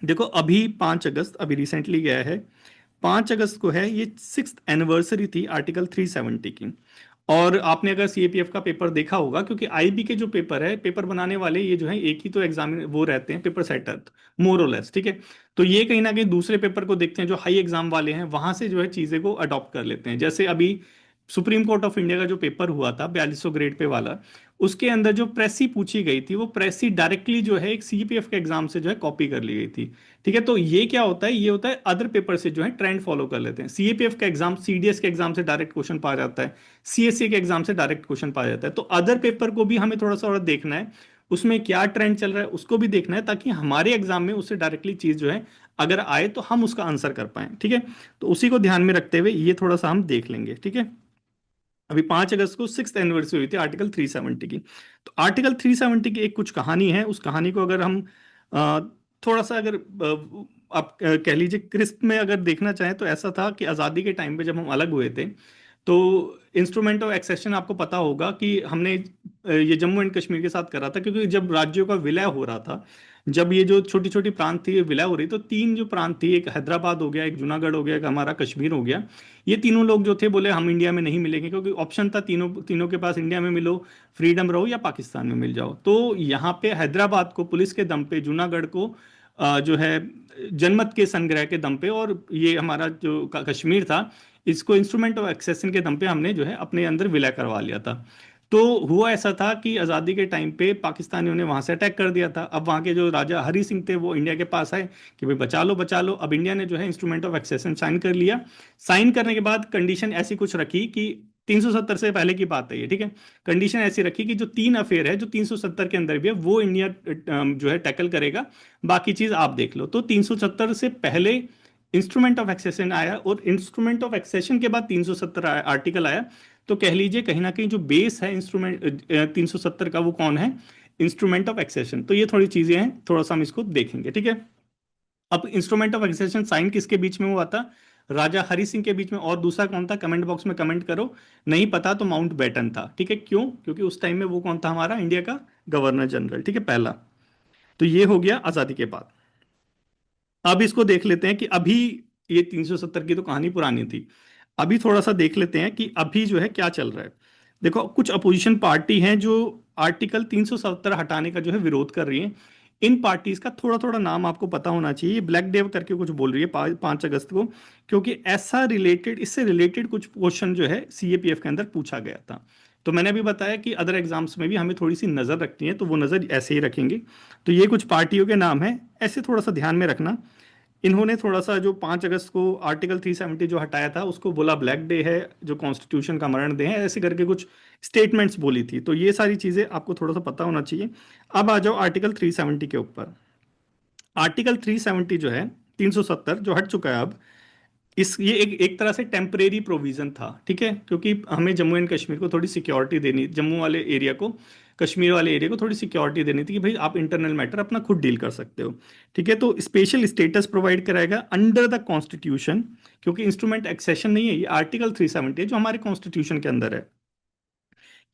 देखो अभी 5 अगस्त अभी रिसेंटली गया है, 5 अगस्त को है, ये 6th एनिवर्सरी थी आर्टिकल 370 की। और आपने अगर सीएपीएफ का पेपर देखा होगा, क्योंकि आईबी के जो पेपर है, पेपर बनाने वाले ये जो है एक ही तो एग्जाम वो रहते हैं, पेपर सेटर, मोर और लेस, ठीक है। तो ये कहीं ना कहीं दूसरे पेपर को देखते हैं जो हाई एग्जाम वाले हैं, वहां से जो है चीजें को अडॉप्ट कर लेते हैं। जैसे अभी सुप्रीम कोर्ट ऑफ इंडिया का जो पेपर हुआ था 4200 ग्रेड पे वाला, उसके अंदर जो प्रेसी पूछी गई थी, वो प्रेसी डायरेक्टली जो है एक सीपीएफ के एग्जाम से जो है कॉपी कर ली गई थी, ठीक है। तो ये क्या होता है? ये होता है अदर पेपर से जो है ट्रेंड फॉलो कर लेते हैं। सीएपीएफ का एग्जाम सीडीएस के एग्जाम से डायरेक्ट क्वेश्चन पा जाता है, सीएससी के एग्जाम से डायरेक्ट क्वेश्चन पा जाता है। तो अदर पेपर को भी हमें थोड़ा सा और देखना है, उसमें क्या ट्रेंड चल रहा है उसको भी देखना है, ताकि हमारे एग्जाम में उससे डायरेक्टली चीज जो है अगर आए तो हम उसका आंसर कर पाए, ठीक है। तो उसी को ध्यान में रखते हुए ये थोड़ा सा हम देख लेंगे, ठीक है। अभी 5 अगस्त को 6th एनिवर्सरी हुई थी आर्टिकल 370 की। तो आर्टिकल 370 की एक कुछ कहानी है, उस कहानी को अगर हम अ, थोड़ा सा अगर आप कह लीजिए क्रिस्प में अगर देखना चाहें, तो ऐसा था कि आज़ादी के टाइम पे जब हम अलग हुए थे, तो इंस्ट्रूमेंट ऑफ एक्सेशन आपको पता होगा कि हमने ये जम्मू एंड कश्मीर के साथ करा था, क्योंकि जब राज्यों का विलय हो रहा था, जब ये जो छोटी छोटी प्रांत थी ये विलय हो रही, तो तीन जो प्रांत थी, एक हैदराबाद हो गया, एक जूनागढ़ हो गया, एक हमारा कश्मीर हो गया, ये तीनों लोग जो थे बोले हम इंडिया में नहीं मिलेंगे, क्योंकि ऑप्शन था तीनों तीनों के पास, इंडिया में मिलो, फ्रीडम रहो, या पाकिस्तान में मिल जाओ। तो यहाँ पे हैदराबाद को पुलिस के दम पे, जूनागढ़ को जो है जनमत के संग्रह के दम पे, और ये हमारा जो कश्मीर था, इसको इंस्ट्रूमेंट ऑफ एक्सेशन के दम पे हमने जो है अपने अंदर विलय करवा लिया था। तो हुआ ऐसा था कि आज़ादी के टाइम पे पाकिस्तानियों ने वहां से अटैक कर दिया था। अब वहां के जो राजा हरी सिंह थे वो इंडिया के पास आए कि भाई बचा लो बचा लो। अब इंडिया ने जो है इंस्ट्रूमेंट ऑफ एक्सेशन साइन कर लिया। साइन करने के बाद कंडीशन ऐसी कुछ रखी कि 370 से पहले की बात है ये, ठीक है। कंडीशन ऐसी रखी कि जो तीन अफेयर है जो 370 के अंदर भी है, वो इंडिया जो है टैकल करेगा, बाकी चीज आप देख लो। तो 370 से पहले इंस्ट्रूमेंट ऑफ एक्सेशन आया, और इंस्ट्रूमेंट ऑफ एक्सेशन के बाद 370 आर्टिकल आया। तो कह लीजिए कहीं ना कहीं जो बेस है इंस्ट्रूमेंट 370 का, वो कौन है? Instrument of accession. तो ये थोड़ी चीजें हैं, थोड़ा सा हम इसको देखेंगे, ठीक है। अब इंस्ट्रूमेंट ऑफ एक्सेशन साइन किसके बीच में हुआ था? राजा हरि सिंह के बीच में। और दूसरा कौन था? कमेंट बॉक्स में कमेंट करो, नहीं पता तो माउंट बैटन था, ठीक है। क्यों? क्योंकि उस टाइम में वो कौन था? हमारा इंडिया का गवर्नर जनरल, ठीक है, पहला। तो ये हो गया आजादी के बाद। अब इसको देख लेते हैं कि अभी, ये 370 की तो कहानी पुरानी थी, अभी थोड़ा सा देख लेते हैं कि अभी जो है क्या चल रहा है। देखो कुछ अपोजिशन पार्टी हैं जो आर्टिकल 370 हटाने का जो है विरोध कर रही हैं। इन पार्टीज का थोड़ा थोड़ा नाम आपको पता होना चाहिए। ये ब्लैक डे करके कुछ बोल रही है 5 अगस्त को, क्योंकि ऐसा रिलेटेड, इससे रिलेटेड कुछ क्वेश्चन जो है सीएपीएफ के अंदर पूछा गया था। तो मैंने अभी बताया कि अदर एग्जाम्स में भी हमें थोड़ी सी नजर रखनी है, तो वो नजर ऐसे ही रखेंगे। तो ये कुछ पार्टियों के नाम है, ऐसे थोड़ा सा ध्यान में रखना। इन्होंने थोड़ा सा जो 5 अगस्त को आर्टिकल 370 जो हटाया था उसको बोला ब्लैक डे है, जो कॉन्स्टिट्यूशन का मरण डे है, ऐसे करके कुछ स्टेटमेंट्स बोली थी। तो ये सारी चीजें आपको थोड़ा सा पता होना चाहिए। अब आ जाओ आर्टिकल 370 के ऊपर। आर्टिकल 370 जो है, 370 जो हट चुका है अब, इस ये एक तरह से टेम्परेरी प्रोविजन था, ठीक है, क्योंकि हमें जम्मू एंड कश्मीर को थोड़ी सिक्योरिटी देनी, जम्मू वाले एरिया को, कश्मीर वाले एरिया को थोड़ी सिक्योरिटी देनी थी कि भाई आप इंटरनल मैटर अपना खुद डील कर सकते हो, ठीक है। तो स्पेशल स्टेटस प्रोवाइड कराएगा अंडर द कॉन्स्टिट्यूशन, क्योंकि इंस्ट्रूमेंट एक्सेशन नहीं है, ये आर्टिकल 370 है जो हमारे कॉन्स्टिट्यूशन के अंदर है।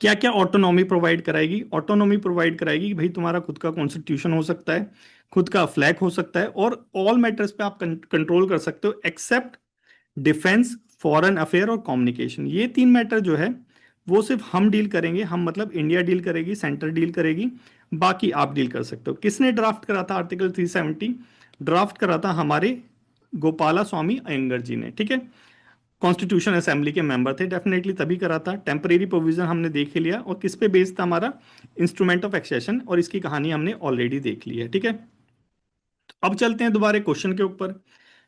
क्या क्या ऑटोनॉमी प्रोवाइड कराएगी? ऑटोनॉमी प्रोवाइड कराएगी कि भाई तुम्हारा खुद का कॉन्स्टिट्यूशन हो सकता है, खुद का फ्लैग हो सकता है, और ऑल मैटर्स पे आप कंट्रोल कर सकते हो एक्सेप्ट डिफेंस, फॉरेन अफेयर और कम्युनिकेशन। ये तीन मैटर जो है वो सिर्फ हम डील करेंगे, हम मतलब इंडिया डील करेगी, सेंटर डील करेगी, बाकी आप डील कर सकते हो। किसने ड्राफ्ट करा था आर्टिकल 370? ड्राफ्ट करा था हमारे गोपाला स्वामी अयंगर जी ने, ठीक है। कॉन्स्टिट्यूशन असेंबली के मेंबर थे, डेफिनेटली तभी करा था। टेम्परेरी प्रोविजन हमने देख ही लिया, और किस पे बेस्ड था हमारा, इंस्ट्रूमेंट ऑफ एक्सेशन, और इसकी कहानी हमने ऑलरेडी देख ली है, ठीक है। अब चलते हैं दोबारा क्वेश्चन के ऊपर।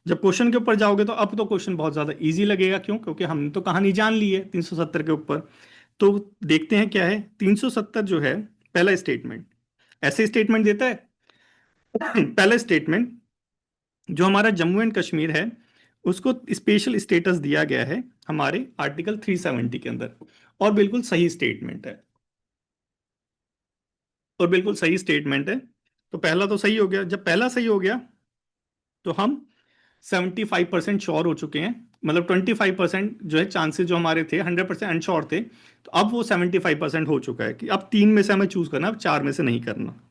जब क्वेश्चन के ऊपर जाओगे तो अब तो क्वेश्चन बहुत ज्यादा इजी लगेगा, क्यों? क्योंकि हमने तो कहानी जान ली है 370 के ऊपर। तो देखते हैं क्या है 370 जो है। पहला स्टेटमेंट ऐसे स्टेटमेंट देता है। पहला स्टेटमेंट, जो हमारा जम्मू एंड कश्मीर है उसको स्पेशल स्टेटस दिया गया है हमारे आर्टिकल 370 के अंदर, और बिल्कुल सही स्टेटमेंट है, और बिल्कुल सही स्टेटमेंट है। तो पहला तो सही हो गया। जब पहला सही हो गया तो हम 75% श्योर हो चुके हैं, मतलब 25% जो है चांसेस जो हमारे थे 100% अनश्योर थे, तो अब वो 75% हो चुका है कि अब तीन में से हमें चूज करना, अब चार में से नहीं करना।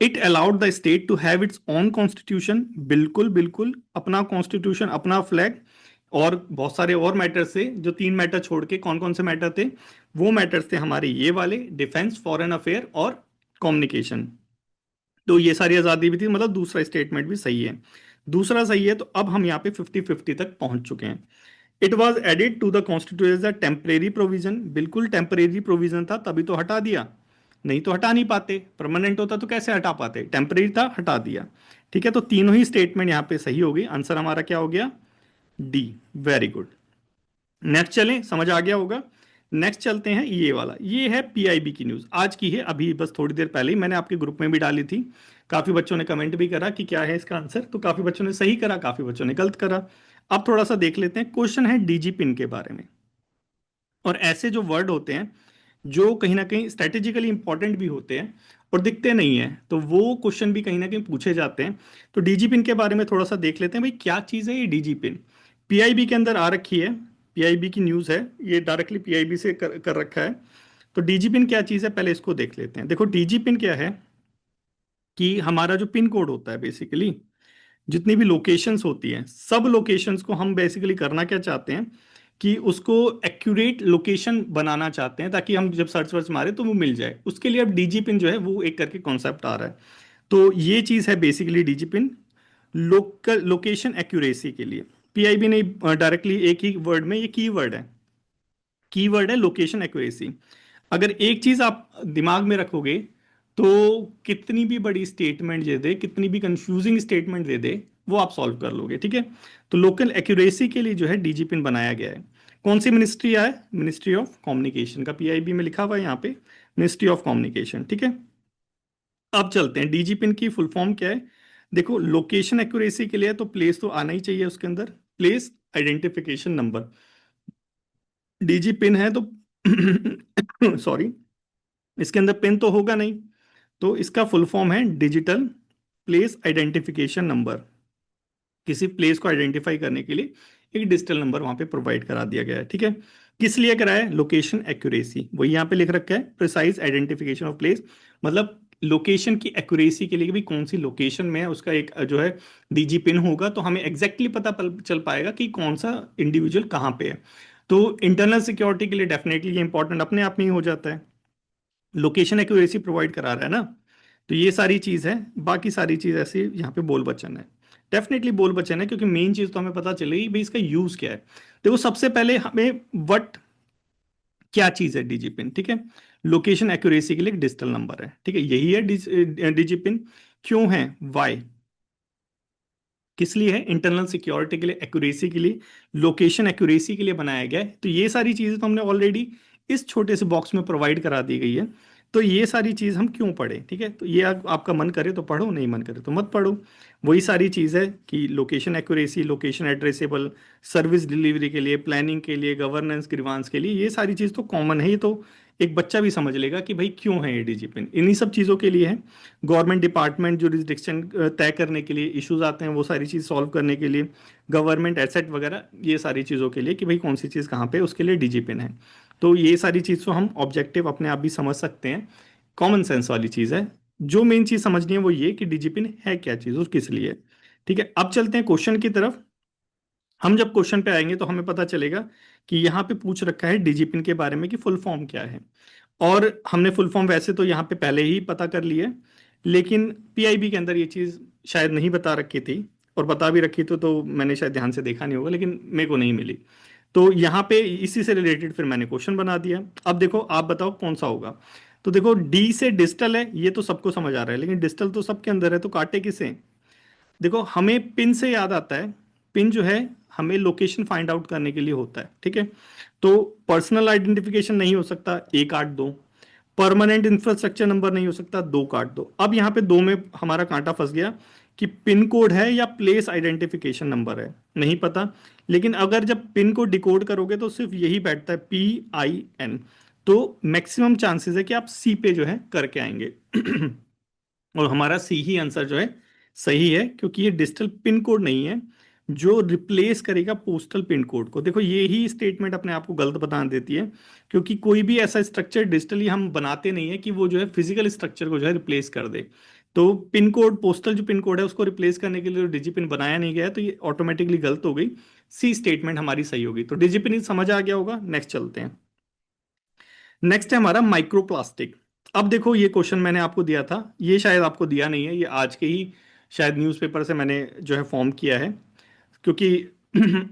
It allowed the state to have its own constitution, बिल्कुल बिल्कुल अपना कॉन्स्टिट्यूशन, अपना फ्लैग, और बहुत सारे और मैटर्स थे। जो तीन मैटर छोड़ के कौन कौन से मैटर थे? वो मैटर्स थे हमारे ये वाले, डिफेंस, फॉरेन अफेयर और कम्युनिकेशन। तो ये सारी आज़ादी भी थी, मतलब दूसरा स्टेटमेंट भी सही है। दूसरा सही है, तो अब हम यहाँ पे 50-50 तक पहुंच चुके हैं। It was added to the constitution temporary provision, बिल्कुल टेम्परेरी प्रोविजन था, तभी तो हटा दिया, नहीं तो हटा नहीं पाते। परमानेंट होता तो कैसे हटा पाते? टेम्परेरी था, हटा दिया, ठीक है। तो तीनों ही स्टेटमेंट यहाँ पे सही हो गई। आंसर हमारा क्या हो गया? डी। Very good. नेक्स्ट चलें, समझ आ गया होगा। नेक्स्ट चलते हैं, ये वाला, ये है पीआईबी की न्यूज़, आज की है, अभी बस थोड़ी देर पहले ही मैंने आपके ग्रुप में भी डाली थी। काफ़ी बच्चों ने कमेंट भी करा कि क्या है इसका आंसर, तो काफ़ी बच्चों ने सही करा, काफ़ी बच्चों ने गलत करा। अब थोड़ा सा देख लेते हैं। क्वेश्चन है डीजी पिन के बारे में, और ऐसे जो वर्ड होते हैं जो कहीं ना कहीं स्ट्रेटेजिकली इंपॉर्टेंट भी होते हैं और दिखते नहीं है, तो वो क्वेश्चन भी कहीं ना कहीं पूछे जाते हैं। तो डीजी पिन के बारे में थोड़ा सा देख लेते हैं, भाई क्या चीज़ है ये डीजी पिन। पीआईबी के अंदर आ रखी है, पीआईबी की न्यूज़ है, ये डायरेक्टली पीआईबी से कर रखा है। तो डीजी पिन क्या चीज़ है, पहले इसको देख लेते हैं। देखो डीजी पिन क्या है, कि हमारा जो पिन कोड होता है बेसिकली, जितनी भी लोकेशंस होती हैं, सब लोकेशंस को हम बेसिकली करना क्या चाहते हैं, कि उसको एक्यूरेट लोकेशन बनाना चाहते हैं, ताकि हम जब सर्च वर्च मारे तो वो मिल जाए। उसके लिए अब डीजी पिन जो है वो एक करके कॉन्सेप्ट आ रहा है। तो ये चीज़ है basically DG pin, local location accuracy के लिए। पीआईबी ने डायरेक्टली एक ही वर्ड में, ये कीवर्ड है, कीवर्ड है लोकेशन एक्यूरेसी। अगर एक चीज आप दिमाग में रखोगे, तो कितनी भी बड़ी स्टेटमेंट दे दे, कितनी भी कंफ्यूजिंग स्टेटमेंट दे दे, वो आप सॉल्व कर लोगे, ठीक है। तो लोकल एक्यूरेसी के लिए जो है डीजी पिन बनाया गया है। कौन सी मिनिस्ट्री है? मिनिस्ट्री ऑफ कम्युनिकेशन का पीआईबी में लिखा हुआ है यहाँ पे, मिनिस्ट्री ऑफ कम्युनिकेशन, ठीक है। अब चलते हैं, डीजी पिन की फुल फॉर्म क्या है। देखो लोकेशन एक्यूरेसी के लिए तो प्लेस तो आना ही चाहिए उसके अंदर, place identification number. DG pin है तो सॉरी, इसके अंदर पिन तो होगा नहीं, तो इसका फुल फॉर्म है डिजिटल प्लेस आइडेंटिफिकेशन नंबर। किसी प्लेस को आइडेंटिफाई करने के लिए एक डिजिटल नंबर वहां पे प्रोवाइड करा दिया गया है, ठीक है। किस लिए कराया? लोकेशन एक्यूरेसी, वही यहाँ पे लिख रखा है, प्रिसाइज आइडेंटिफिकेशन ऑफ प्लेस, मतलब लोकेशन की एक्यूरेसी के लिए कि भाई कौन सी लोकेशन में है, उसका एक जो है डीजी पिन होगा, तो हमें एग्जैक्टली पता चल पाएगा कि कौन सा इंडिविजुअल कहाँ पे है। तो इंटरनल सिक्योरिटी के लिए डेफिनेटली ये इंपॉर्टेंट अपने आप में ही हो जाता है, लोकेशन एक्यूरेसी प्रोवाइड करा रहा है ना। तो ये सारी चीज़ है, बाकी सारी चीज़ ऐसे यहाँ पे बोल बचन है, डेफिनेटली बोल बचन है, क्योंकि मेन चीज़ तो हमें पता चलेगी भाई इसका यूज़ क्या है। देखो सबसे पहले हमें वट क्या चीज़ है डीजी पिन, ठीक है। लोकेशन एक्यूरेसी के लिए डिजिटल नंबर है, ठीक है, यही है डीजी पिन। क्यों है? वाई, किस लिए है? इंटरनल सिक्योरिटी के लिए, एक्यूरेसी के लिए, लोकेशन एक्यूरेसी के लिए बनाया गया है। तो ये सारी चीजें तो हमने ऑलरेडी इस छोटे से बॉक्स में प्रोवाइड करा दी गई है। तो ये सारी चीज हम क्यों पढ़े, ठीक है। तो ये आपका मन करे तो पढ़ो, नहीं मन करे तो मत पढ़ो। वही सारी चीज है कि location accuracy, location addressable, service delivery के लिए, प्लानिंग के लिए, गवर्नेंस ग्रीवांस के लिए, ये सारी चीज तो कॉमन है। ये तो एक बच्चा भी समझ लेगा कि भाई क्यों है ये डीजी पिन, इन्हीं सब चीज़ों के लिए है। गवर्नमेंट डिपार्टमेंट जो रिस्ट्रिक्शन तय करने के लिए इश्यूज आते हैं, वो सारी चीज़ सॉल्व करने के लिए, गवर्नमेंट एसेट वगैरह, ये सारी चीज़ों के लिए कि भाई कौन सी चीज़ कहाँ पे, उसके लिए डीजी पिन है। तो ये सारी चीज़ तो हम ऑब्जेक्टिव अपने आप भी समझ सकते हैं, कॉमन सेंस वाली चीज़ है। जो मेन चीज़ समझनी है वो ये कि डीजी पिन है क्या चीज़ और किस लिए, ठीक है। अब चलते हैं क्वेश्चन की तरफ। हम जब क्वेश्चन पे आएंगे तो हमें पता चलेगा कि यहाँ पे पूछ रखा है डीजी पिन के बारे में कि फुल फॉर्म क्या है। और हमने फुल फॉर्म वैसे तो यहाँ पे पहले ही पता कर ली है, लेकिन पीआईबी के अंदर ये चीज़ शायद नहीं बता रखी थी, और बता भी रखी तो मैंने शायद ध्यान से देखा नहीं होगा, लेकिन मेरे को नहीं मिली। तो यहाँ पे इसी से रिलेटेड फिर मैंने क्वेश्चन बना दिया। अब देखो आप बताओ कौन सा होगा। तो देखो डी से डिस्टल है, ये तो सबको समझ आ रहा है, लेकिन डिस्टल तो सबके अंदर है, तो काटे किसे। देखो हमें पिन से याद आता है, पिन जो है हमें लोकेशन फाइंड आउट करने के लिए होता है, ठीक है। तो पर्सनल आइडेंटिफिकेशन नहीं हो सकता, ए काट दो। परमानेंट इंफ्रास्ट्रक्चर नंबर नहीं हो सकता, दो काट दो। अब यहाँ पे दो में हमारा कांटा फंस गया कि पिन कोड है या प्लेस आइडेंटिफिकेशन नंबर है, नहीं पता। लेकिन अगर जब पिन को डिकोड करोगे तो सिर्फ यही बैठता है, PIN। तो मैक्सिमम चांसेस है कि आप सी पे जो है करके आएंगे। और हमारा सी ही आंसर जो है सही है, क्योंकि ये डिजिटल पिन कोड नहीं है जो रिप्लेस करेगा पोस्टल पिन कोड को। देखो ये ही स्टेटमेंट अपने आप को गलत बता देती है, क्योंकि कोई भी ऐसा स्ट्रक्चर डिजिटली हम बनाते नहीं है कि वो जो है फिजिकल स्ट्रक्चर को जो है रिप्लेस कर दे। तो पिन कोड, पोस्टल जो पिन कोड है उसको रिप्लेस करने के लिए डिजी पिन बनाया नहीं गया है, तो ये ऑटोमेटिकली गलत हो गई। सी स्टेटमेंट हमारी सही होगी। तो डिजी पिन समझ आ गया होगा। नेक्स्ट चलते हैं। नेक्स्ट है हमारा माइक्रोप्लास्टिक। अब देखो ये क्वेश्चन मैंने आपको दिया था, ये शायद आपको दिया नहीं है, ये आज के ही शायद न्यूज़पेपर से मैंने जो है फॉर्म किया है, क्योंकि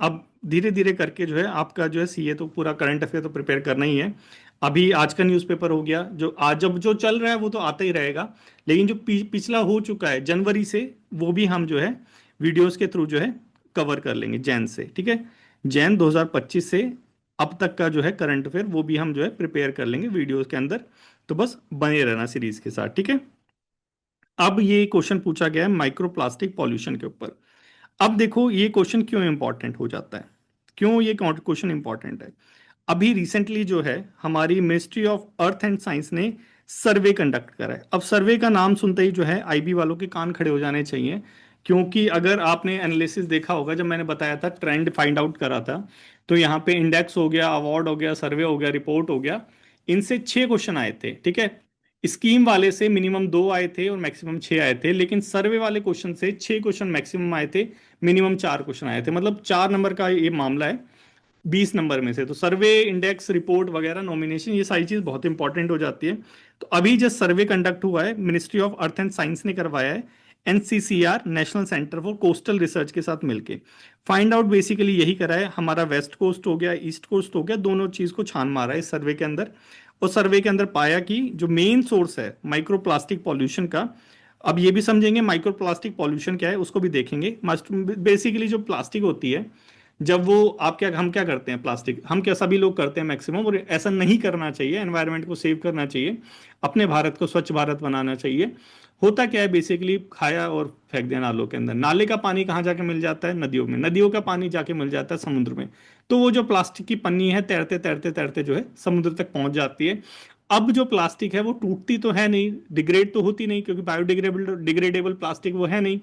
अब धीरे धीरे करके जो है आपका जो है सीए तो पूरा करंट अफेयर तो प्रिपेयर करना ही है। अभी आज का न्यूज़पेपर हो गया, जो आज जब जो चल रहा है वो तो आता ही रहेगा, लेकिन जो पिछला हो चुका है जनवरी से, वो भी हम जो है वीडियोस के थ्रू जो है कवर कर लेंगे जैन से, ठीक है। जैन 2025 से अब तक का जो है करंट अफेयर वो भी हम जो है प्रिपेयर कर लेंगे वीडियोस के अंदर। तो बस बने रहना सीरीज के साथ, ठीक है। अब ये क्वेश्चन पूछा गया है माइक्रोप्लास्टिक पॉल्यूशन के ऊपर। अब देखो ये क्वेश्चन क्यों इंपॉर्टेंट हो जाता है, क्यों ये क्वेश्चन इंपॉर्टेंट है। अभी रिसेंटली जो है हमारी ministry of earth and science ने सर्वे कंडक्ट करा है। अब सर्वे का नाम सुनते ही जो है आईबी वालों के कान खड़े हो जाने चाहिए, क्योंकि अगर आपने एनालिसिस देखा होगा, जब मैंने बताया था ट्रेंड फाइंड आउट करा था, तो यहाँ पे इंडेक्स हो गया, अवार्ड हो गया, सर्वे हो गया, रिपोर्ट हो गया, इनसे 6 क्वेश्चन आए थे, ठीक है। स्कीम वाले से मिनिमम 2 आए थे और मैक्सिमम 6 आए थे, लेकिन सर्वे वाले क्वेश्चन से 6 क्वेश्चन मैक्सिमम आए थे, मिनिमम 4 क्वेश्चन आए थे, मतलब 4 नंबर का ये मामला है 20 नंबर में से। तो सर्वे, इंडेक्स, रिपोर्ट वगैरह, नॉमिनेशन, ये सारी चीज बहुत इंपॉर्टेंट हो जाती है। तो अभी जो सर्वे कंडक्ट हुआ है ministry of earth and science ने करवाया है, NCCR national centre for coastal research के साथ मिलके। फाइंड आउट बेसिकली यही करा है, हमारा वेस्ट कोस्ट हो गया, ईस्ट कोस्ट हो गया, दोनों चीज को छान मारा है इस सर्वे के अंदर। और सर्वे के अंदर पाया कि जो मेन सोर्स है माइक्रोप्लास्टिक पॉल्यूशन का, अब ये भी समझेंगे माइक्रोप्लास्टिक पॉल्यूशन क्या है, उसको भी देखेंगे। बेसिकली जो प्लास्टिक होती है, जब वो आप क्या, हम क्या करते हैं, प्लास्टिक हम क्या सभी लोग करते हैं मैक्सिमम, और ऐसा नहीं करना चाहिए, एनवायरनमेंट को सेव करना चाहिए, अपने भारत को स्वच्छ भारत बनाना चाहिए। होता क्या है बेसिकली, खाया और फेंक दिया नालों के अंदर। नाले का पानी कहाँ जाके मिल जाता है, नदियों में। नदियों का पानी जाके मिल जाता है समुद्र में। तो वो जो प्लास्टिक की पन्नी है तैरते तैरते तैरते जो है समुद्र तक पहुंच जाती है। अब जो प्लास्टिक है वो टूटती तो है नहीं, डिग्रेड तो होती नहीं, क्योंकि बायोडिग्रेडेबल डिग्रेडेबल प्लास्टिक वो है नहीं।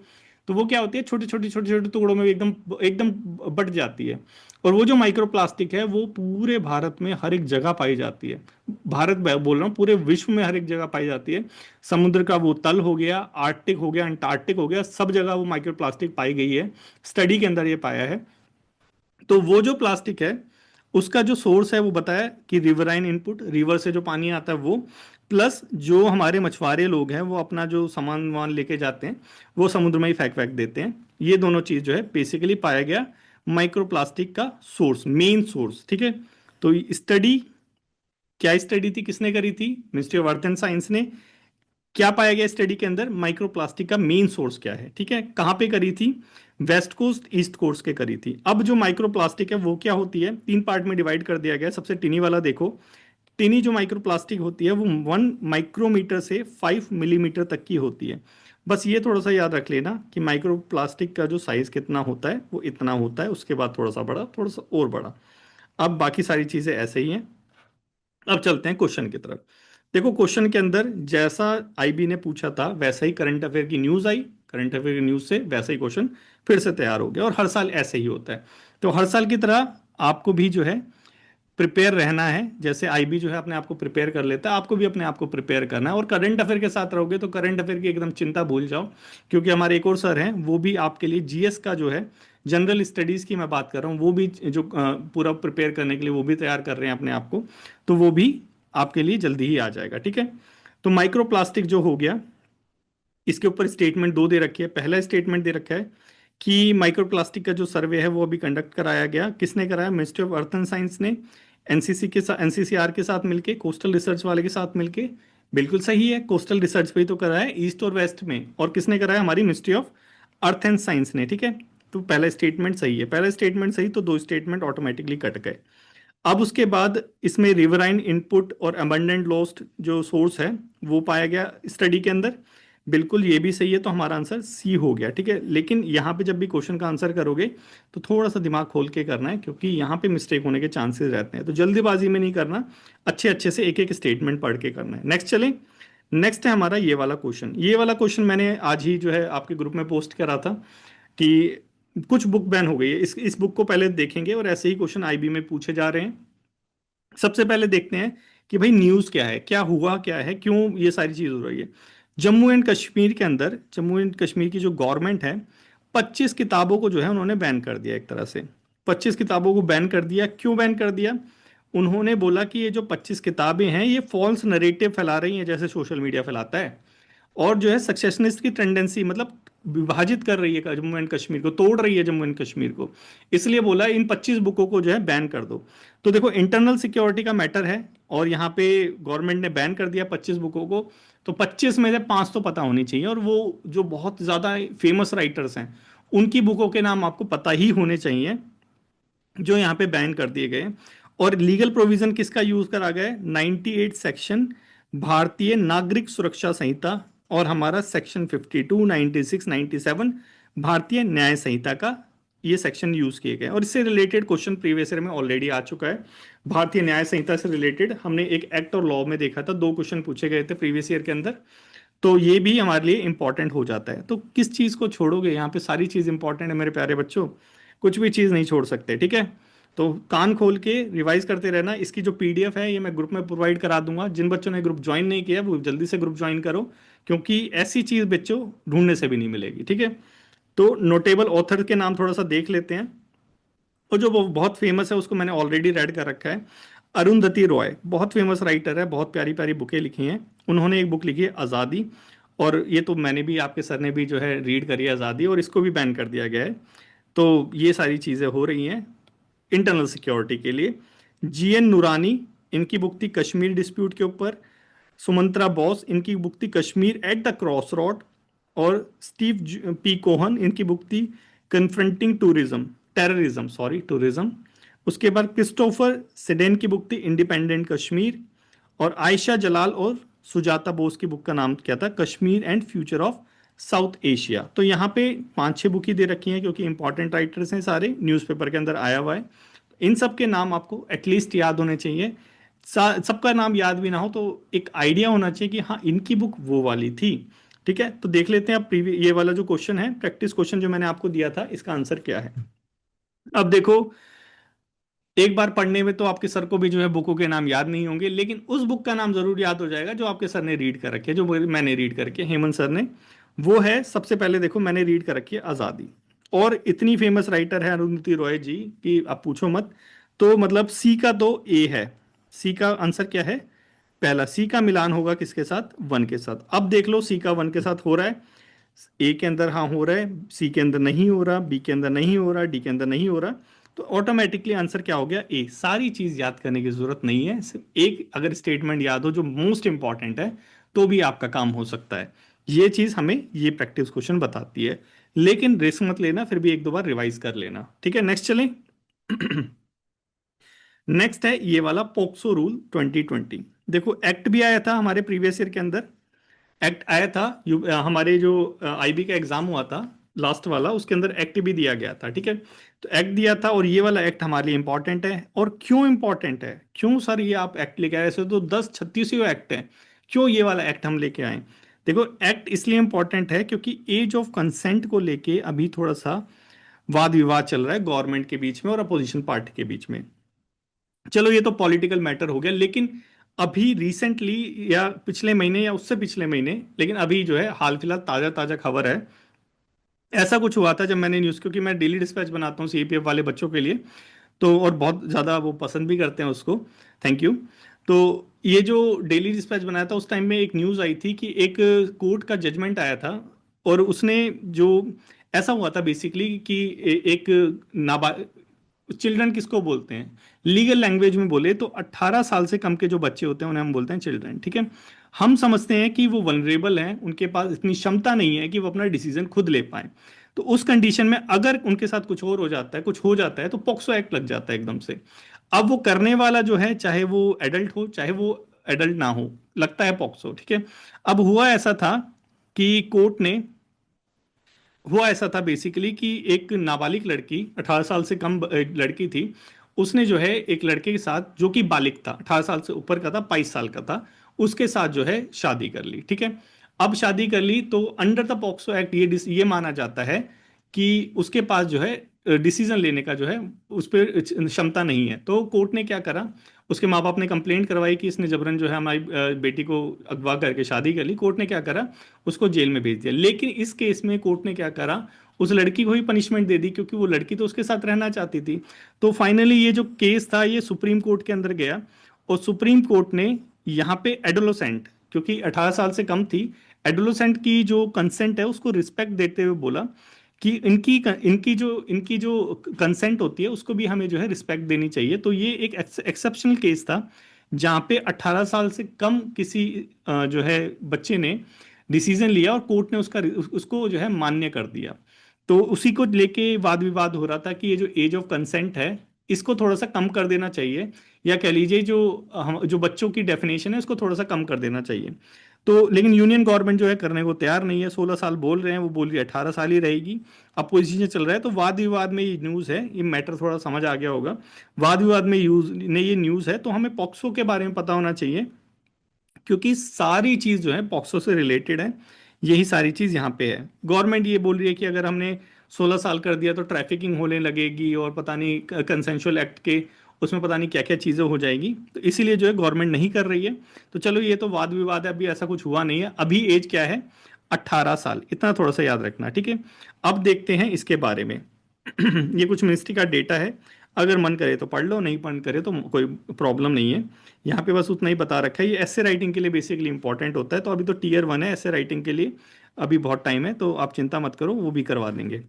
तो वो क्या होती है, छोटे छोटे छोटे छोटे टुकड़ों में एकदम एकदम बट जाती है। और वो जो माइक्रो प्लास्टिक है वो पूरे भारत में हर एक जगह पाई जाती है। भारत बोल रहा हूँ, पूरे विश्व में हर एक जगह पाई जाती है। समुद्र का वो तल हो गया, आर्कटिक हो गया, अंटार्कटिक हो गया, सब जगह वो माइक्रो प्लास्टिक पाई गई है। स्टडी के अंदर ये पाया है। तो वो जो प्लास्टिक है उसका जो सोर्स है वो बताया कि रिवराइन इनपुट, रिवर से जो पानी आता है वो, प्लस जो हमारे मछुआरे लोग हैं वो अपना जो सामान वामान लेके जाते हैं वो समुद्र में ही फेंक फेंक देते हैं। ये दोनों चीज जो है बेसिकली पाया गया माइक्रोप्लास्टिक का सोर्स, मेन सोर्स, ठीक है। तो स्टडी, क्या स्टडी थी, किसने करी थी, ministry of earth and science ने। क्या पाया गया स्टडी के अंदर, माइक्रोप्लास्टिक का मेन सोर्स क्या है, ठीक है। कहाँ पे करी थी, वेस्ट कोस्ट ईस्ट कोस्ट के करी थी। अब जो माइक्रोप्लास्टिक है वो क्या होती है, 3 पार्ट में डिवाइड कर दिया गया है। सबसे टिनी वाला देखो, टिनी जो माइक्रोप्लास्टिक होती है वो 1 माइक्रोमीटर से 5 मिलीमीटर तक की होती है। बस ये थोड़ा सा याद रख लेना कि माइक्रोप्लास्टिक का जो साइज कितना होता है वो इतना होता है, उसके बाद थोड़ा सा बड़ा, थोड़ा सा और बड़ा। अब बाकी सारी चीजें ऐसे ही हैं। अब चलते हैं क्वेश्चन की तरफ। देखो क्वेश्चन के अंदर जैसा आईबी ने पूछा था वैसा ही करंट अफेयर की न्यूज आई, करंट अफेयर की न्यूज से वैसा ही क्वेश्चन फिर से तैयार हो गया, और हर साल ऐसे ही होता है। तो हर साल की तरह आपको भी जो है प्रिपेयर रहना है। जैसे आईबी जो है अपने आप को प्रिपेयर कर लेता है, आपको भी अपने आप को प्रिपेयर करना है। और करंट अफेयर के साथ रहोगे तो करंट अफेयर की एकदम चिंता भूल जाओ, क्योंकि हमारे एक और सर हैं वो भी आपके लिए जीएस का जो है, जनरल स्टडीज की मैं बात कर रहा हूँ, वो भी जो पूरा प्रिपेयर करने के लिए वो भी तैयार कर रहे हैं अपने आप को। तो वो भी आपके लिए जल्दी ही आ जाएगा, ठीक है। तो माइक्रो प्लास्टिक जो हो गया, इसके ऊपर स्टेटमेंट दो दे रखी है। पहला स्टेटमेंट दे रखा है कि माइक्रोप्लास्टिक का जो सर्वे है वो अभी कंडक्ट कराया गया। किसने कराया? Ministry of earth and science ने एनसीसी के साथ, एनसीसीआर के साथ मिलके, कोस्टल रिसर्च वाले के साथ मिलके। बिल्कुल सही है, कोस्टल रिसर्च पे ही तो कराया है, ईस्ट और वेस्ट में। और किसने कराया? हमारी ministry of earth and science ने। ठीक है, तो पहला स्टेटमेंट सही है, पहला स्टेटमेंट सही, तो दो स्टेटमेंट ऑटोमेटिकली कट गए। अब उसके बाद इसमें रिवराइन इनपुट और अबंडेंट लॉस्ट जो सोर्स है वो पाया गया स्टडी के अंदर। बिल्कुल ये भी सही है, तो हमारा आंसर सी हो गया। ठीक है, लेकिन यहाँ पे जब भी क्वेश्चन का आंसर करोगे तो थोड़ा सा दिमाग खोल के करना है, क्योंकि यहाँ पे मिस्टेक होने के चांसेस रहते हैं। तो जल्दीबाजी में नहीं करना, अच्छे अच्छे से एक एक स्टेटमेंट पढ़ के करना है। नेक्स्ट चलें। नेक्स्ट है हमारा ये वाला क्वेश्चन। ये वाला क्वेश्चन मैंने आज ही जो है आपके ग्रुप में पोस्ट करा था कि कुछ बुक बैन हो गई है। इस बुक को पहले देखेंगे और ऐसे ही क्वेश्चन आईबी में पूछे जा रहे हैं। सबसे पहले देखते हैं कि भाई न्यूज़ क्या है, क्या हुआ, क्या है, क्यों ये सारी चीज़ हो रही है। जम्मू एंड कश्मीर के अंदर, जम्मू एंड कश्मीर की जो गवर्नमेंट है, 25 किताबों को जो है उन्होंने बैन कर दिया एक तरह से। 25 किताबों को बैन कर दिया। क्यों बैन कर दिया? उन्होंने बोला कि ये जो 25 किताबें हैं ये फॉल्स नरेटिव फैला रही हैं, जैसे सोशल मीडिया फैलाता है, और जो है सक्सेशनिस्ट की टेंडेंसी, मतलब विभाजित कर रही है जम्मू एंड कश्मीर को, तोड़ रही है जम्मू एंड कश्मीर को। इसलिए बोला इन 25 बुकों को जो है बैन कर दो। तो देखो, इंटरनल सिक्योरिटी का मैटर है, और यहाँ पे गवर्नमेंट ने बैन कर दिया 25 बुकों को। तो 25 में से 5 तो पता होनी चाहिए, और वो जो बहुत ज़्यादा फेमस राइटर्स हैं उनकी बुकों के नाम आपको पता ही होने चाहिए जो यहाँ पे बैन कर दिए गए। और लीगल प्रोविजन किसका यूज करा गया है? 98 सेक्शन भारतीय नागरिक सुरक्षा संहिता, और हमारा सेक्शन 52, 96, 97 भारतीय न्याय संहिता का ये सेक्शन यूज किए गए। और इससे रिलेटेड क्वेश्चन प्रीवियस ईयर में ऑलरेडी आ चुका है। भारतीय न्याय संहिता से रिलेटेड हमने एक एक्ट और लॉ में देखा था, दो क्वेश्चन पूछे गए थे प्रीवियस ईयर के अंदर। तो ये भी हमारे लिए इंपॉर्टेंट हो जाता है। तो किस चीज को छोड़ोगे? यहाँ पे सारी चीज इंपॉर्टेंट है मेरे प्यारे बच्चों, कुछ भी चीज नहीं छोड़ सकते। ठीक है, तो कान खोल के रिवाइज करते रहना। इसकी जो पीडीएफ है ये मैं ग्रुप में प्रोवाइड करा दूंगा। जिन बच्चों ने ग्रुप ज्वाइन नहीं किया वो जल्दी से ग्रुप ज्वाइन करो, क्योंकि ऐसी चीज बच्चों ढूंढने से भी नहीं मिलेगी। ठीक है, तो नोटेबल ऑथर के नाम थोड़ा सा देख लेते हैं। और जो वो बहुत फेमस है उसको मैंने ऑलरेडी रेड कर रखा है। अरुंधति रॉय बहुत फेमस राइटर है, बहुत प्यारी प्यारी बुकें लिखी हैं। उन्होंने एक बुक लिखी है आज़ादी, और ये तो मैंने भी, आपके सर ने भी जो है रीड करी है आज़ादी, और इसको भी बैन कर दिया गया है। तो ये सारी चीज़ें हो रही हैं इंटरनल सिक्योरिटी के लिए। जीएन नूरानी, इनकी बुक थी कश्मीर डिस्प्यूट के ऊपर। सुमंत्रा बोस, इनकी बुक थी Kashmir at the cross road. और स्टीव पी कोहन, इनकी बुक थी confronting tourism, terrorism, sorry tourism. उसके बाद क्रिस्टोफर सिडेन की बुक थी इंडिपेंडेंट कश्मीर। और आयशा जलाल और सुजाता बोस की बुक का नाम क्या था? Kashmir and future of south Asia. तो यहाँ पे 5-6 बुक ही दे रखी हैं, क्योंकि इंपॉर्टेंट राइटर्स हैं, सारे न्यूज़पेपर के अंदर आया हुआ है। इन सब के नाम आपको एटलीस्ट याद होने चाहिए। सबका नाम याद भी ना हो तो एक आइडिया होना चाहिए कि हाँ इनकी बुक वो वाली थी। ठीक है, तो देख लेते हैं अब प्रीवियस ये वाला जो क्वेश्चन है, प्रैक्टिस क्वेश्चन जो मैंने आपको दिया था, इसका आंसर क्या है। अब देखो, एक बार पढ़ने में तो आपके सर को भी जो है बुकों के नाम याद नहीं होंगे, लेकिन उस बुक का नाम जरूर याद हो जाएगा जो आपके सर ने रीड कर रखी है, जो मैंने रीड करके, हेमंत सर ने। वो है, सबसे पहले देखो मैंने रीड कर रखी है आज़ादी। और इतनी फेमस राइटर है अरुंधति रॉय जी कि आप पूछो मत। तो मतलब सी का तो ए है। सी का आंसर क्या है? पहला सी का मिलान होगा किसके साथ? वन के साथ। अब देख लो, सी का वन के साथ हो रहा है, ए के अंदर हाँ हो रहा है, सी के अंदर नहीं हो रहा, बी के अंदर नहीं हो रहा, डी के अंदर नहीं हो रहा। तो ऑटोमेटिकली आंसर क्या हो गया? ए। सारी चीज याद करने की जरूरत नहीं है, सिर्फ एक अगर स्टेटमेंट याद हो जो मोस्ट इंपॉर्टेंट है तो भी आपका काम हो सकता है। ये चीज हमें ये प्रैक्टिस क्वेश्चन बताती है। लेकिन रिस्क मत लेना, फिर भी एक दो बार रिवाइज कर लेना। ठीक है, नेक्स्ट चलें। नेक्स्ट है ये वाला पोक्सो रूल 2020। देखो, एक्ट भी आया था हमारे प्रीवियस ईयर के अंदर। एक्ट आया था, हमारे जो आईबी का एग्जाम हुआ था लास्ट वाला, उसके अंदर एक्ट भी दिया गया था। ठीक है, तो एक्ट दिया था, और ये वाला एक्ट हमारे लिए इंपॉर्टेंट है। और क्यों इंपॉर्टेंट है? क्यों सर ये आप एक्ट लेके आए? ऐसे तो 10-36 एक्ट है, क्यों ये वाला एक्ट हम लेके आए? देखो, एक्ट इसलिए इंपॉर्टेंट है क्योंकि एज ऑफ कंसेंट को लेके अभी थोड़ा सा वाद विवाद चल रहा है गवर्नमेंट के बीच में और अपोजिशन पार्टी के बीच में। चलो ये तो पॉलिटिकल मैटर हो गया, लेकिन अभी रिसेंटली, या पिछले महीने या उससे पिछले महीने, लेकिन अभी जो है हाल फिलहाल ताजा ताजा खबर है, ऐसा कुछ हुआ था जब मैंने न्यूज़, क्योंकि मैं डेली डिस्पैच बनाता हूँ सीपीएफ वाले बच्चों के लिए, तो और बहुत ज़्यादा वो पसंद भी करते हैं उसको, थैंक यू। तो ये जो डेली डिस्पैच बनाया था उस टाइम में एक न्यूज़ आई थी कि एक कोर्ट का जजमेंट आया था, और उसने जो ऐसा हुआ था बेसिकली कि एक नाबा चिल्ड्रन किसको बोलते हैं, लीगल लैंग्वेज में बोले तो 18 साल से कम के जो बच्चे होते हैं उन्हें हम बोलते हैं चिल्ड्रन, ठीक है। हम समझते हैं कि वो वनरेबल हैं, उनके पास इतनी क्षमता नहीं है कि वो अपना डिसीजन खुद ले पाए। तो उस कंडीशन में अगर उनके साथ कुछ और हो जाता है, कुछ हो जाता है, तो पॉक्सो एक्ट लग जाता है एकदम से। अब वो करने वाला जो है, चाहे वो एडल्ट हो चाहे वो एडल्ट ना हो, लगता है पॉक्सो, ठीक है। अब हुआ ऐसा था कि कोर्ट ने, हुआ ऐसा था बेसिकली कि एक नाबालिग लड़की, 18 साल से कम एक लड़की थी, उसने जो है एक लड़के के साथ, जो कि बालिग था, 18 साल से ऊपर का था, 22 साल का था, उसके साथ जो है शादी कर ली, ठीक है। अब शादी कर ली तो अंडर द पॉक्सो एक्ट ये माना जाता है कि उसके पास जो है डिसीजन लेने का जो है उस पर क्षमता नहीं है। तो कोर्ट ने क्या करा, उसके माँ बाप ने कंप्लेंट करवाई कि इसने जबरन जो है हमारी बेटी को अगवा करके शादी कर ली। कोर्ट ने क्या करा, उसको जेल में भेज दिया। लेकिन इस केस में कोर्ट ने क्या करा, उस लड़की को ही पनिशमेंट दे दी, क्योंकि वो लड़की तो उसके साथ रहना चाहती थी। तो फाइनली ये जो केस था ये सुप्रीम कोर्ट के अंदर गया, और सुप्रीम कोर्ट ने यहाँ पे एडोलोसेंट, क्योंकि 18 साल से कम थी, एडोलोसेंट की जो कंसेंट है उसको रिस्पेक्ट देते हुए बोला कि इनकी जो कंसेंट होती है उसको भी हमें जो है रिस्पेक्ट देनी चाहिए। तो ये एक एक्सेप्शनल केस था जहाँ पे 18 साल से कम किसी जो है बच्चे ने डिसीजन लिया, और कोर्ट ने उसको जो है मान्य कर दिया। तो उसी को लेके वाद विवाद हो रहा था कि ये जो एज ऑफ कंसेंट है इसको थोड़ा सा कम कर देना चाहिए, या कह लीजिए जो हम जो बच्चों की डेफिनेशन है उसको थोड़ा सा कम कर देना चाहिए। तो लेकिन यूनियन गवर्नमेंट जो है करने को तैयार नहीं है, 16 साल बोल रहे हैं, वो बोल रही है 18 साल ही रहेगी। अपोजिशन चल रहा है, तो वाद विवाद में ये न्यूज़ है, ये मैटर थोड़ा समझ आ गया होगा। वाद विवाद में यूज ने ये न्यूज़ है, तो हमें पॉक्सो के बारे में पता होना चाहिए, क्योंकि सारी चीज जो है पॉक्सो से रिलेटेड है। यही सारी चीज यहाँ पे है। गवर्नमेंट ये बोल रही है कि अगर हमने 16 साल कर दिया तो ट्रैफिकिंग होने लगेगी, और पता नहीं कंसेंशुअल एक्ट के उसमें पता नहीं क्या क्या चीजें हो जाएगी, तो इसीलिए जो है गवर्नमेंट नहीं कर रही है। तो चलो ये तो वाद विवाद है, अभी ऐसा कुछ हुआ नहीं है। अभी एज क्या है, 18 साल, इतना थोड़ा सा याद रखना, ठीक है। अब देखते हैं इसके बारे में। ये कुछ मिनिस्ट्री का डेटा है, अगर मन करे तो पढ़ लो, नहीं मन करे तो कोई प्रॉब्लम नहीं है। यहाँ पे बस उतना ही बता रखा है, ये ऐसे राइटिंग के लिए बेसिकली इंपॉर्टेंट होता है। तो अभी तो टीयर 1 है ऐसे राइटिंग के लिए, अभी बहुत टाइम है, तो आप चिंता मत करो, वो भी करवा देंगे,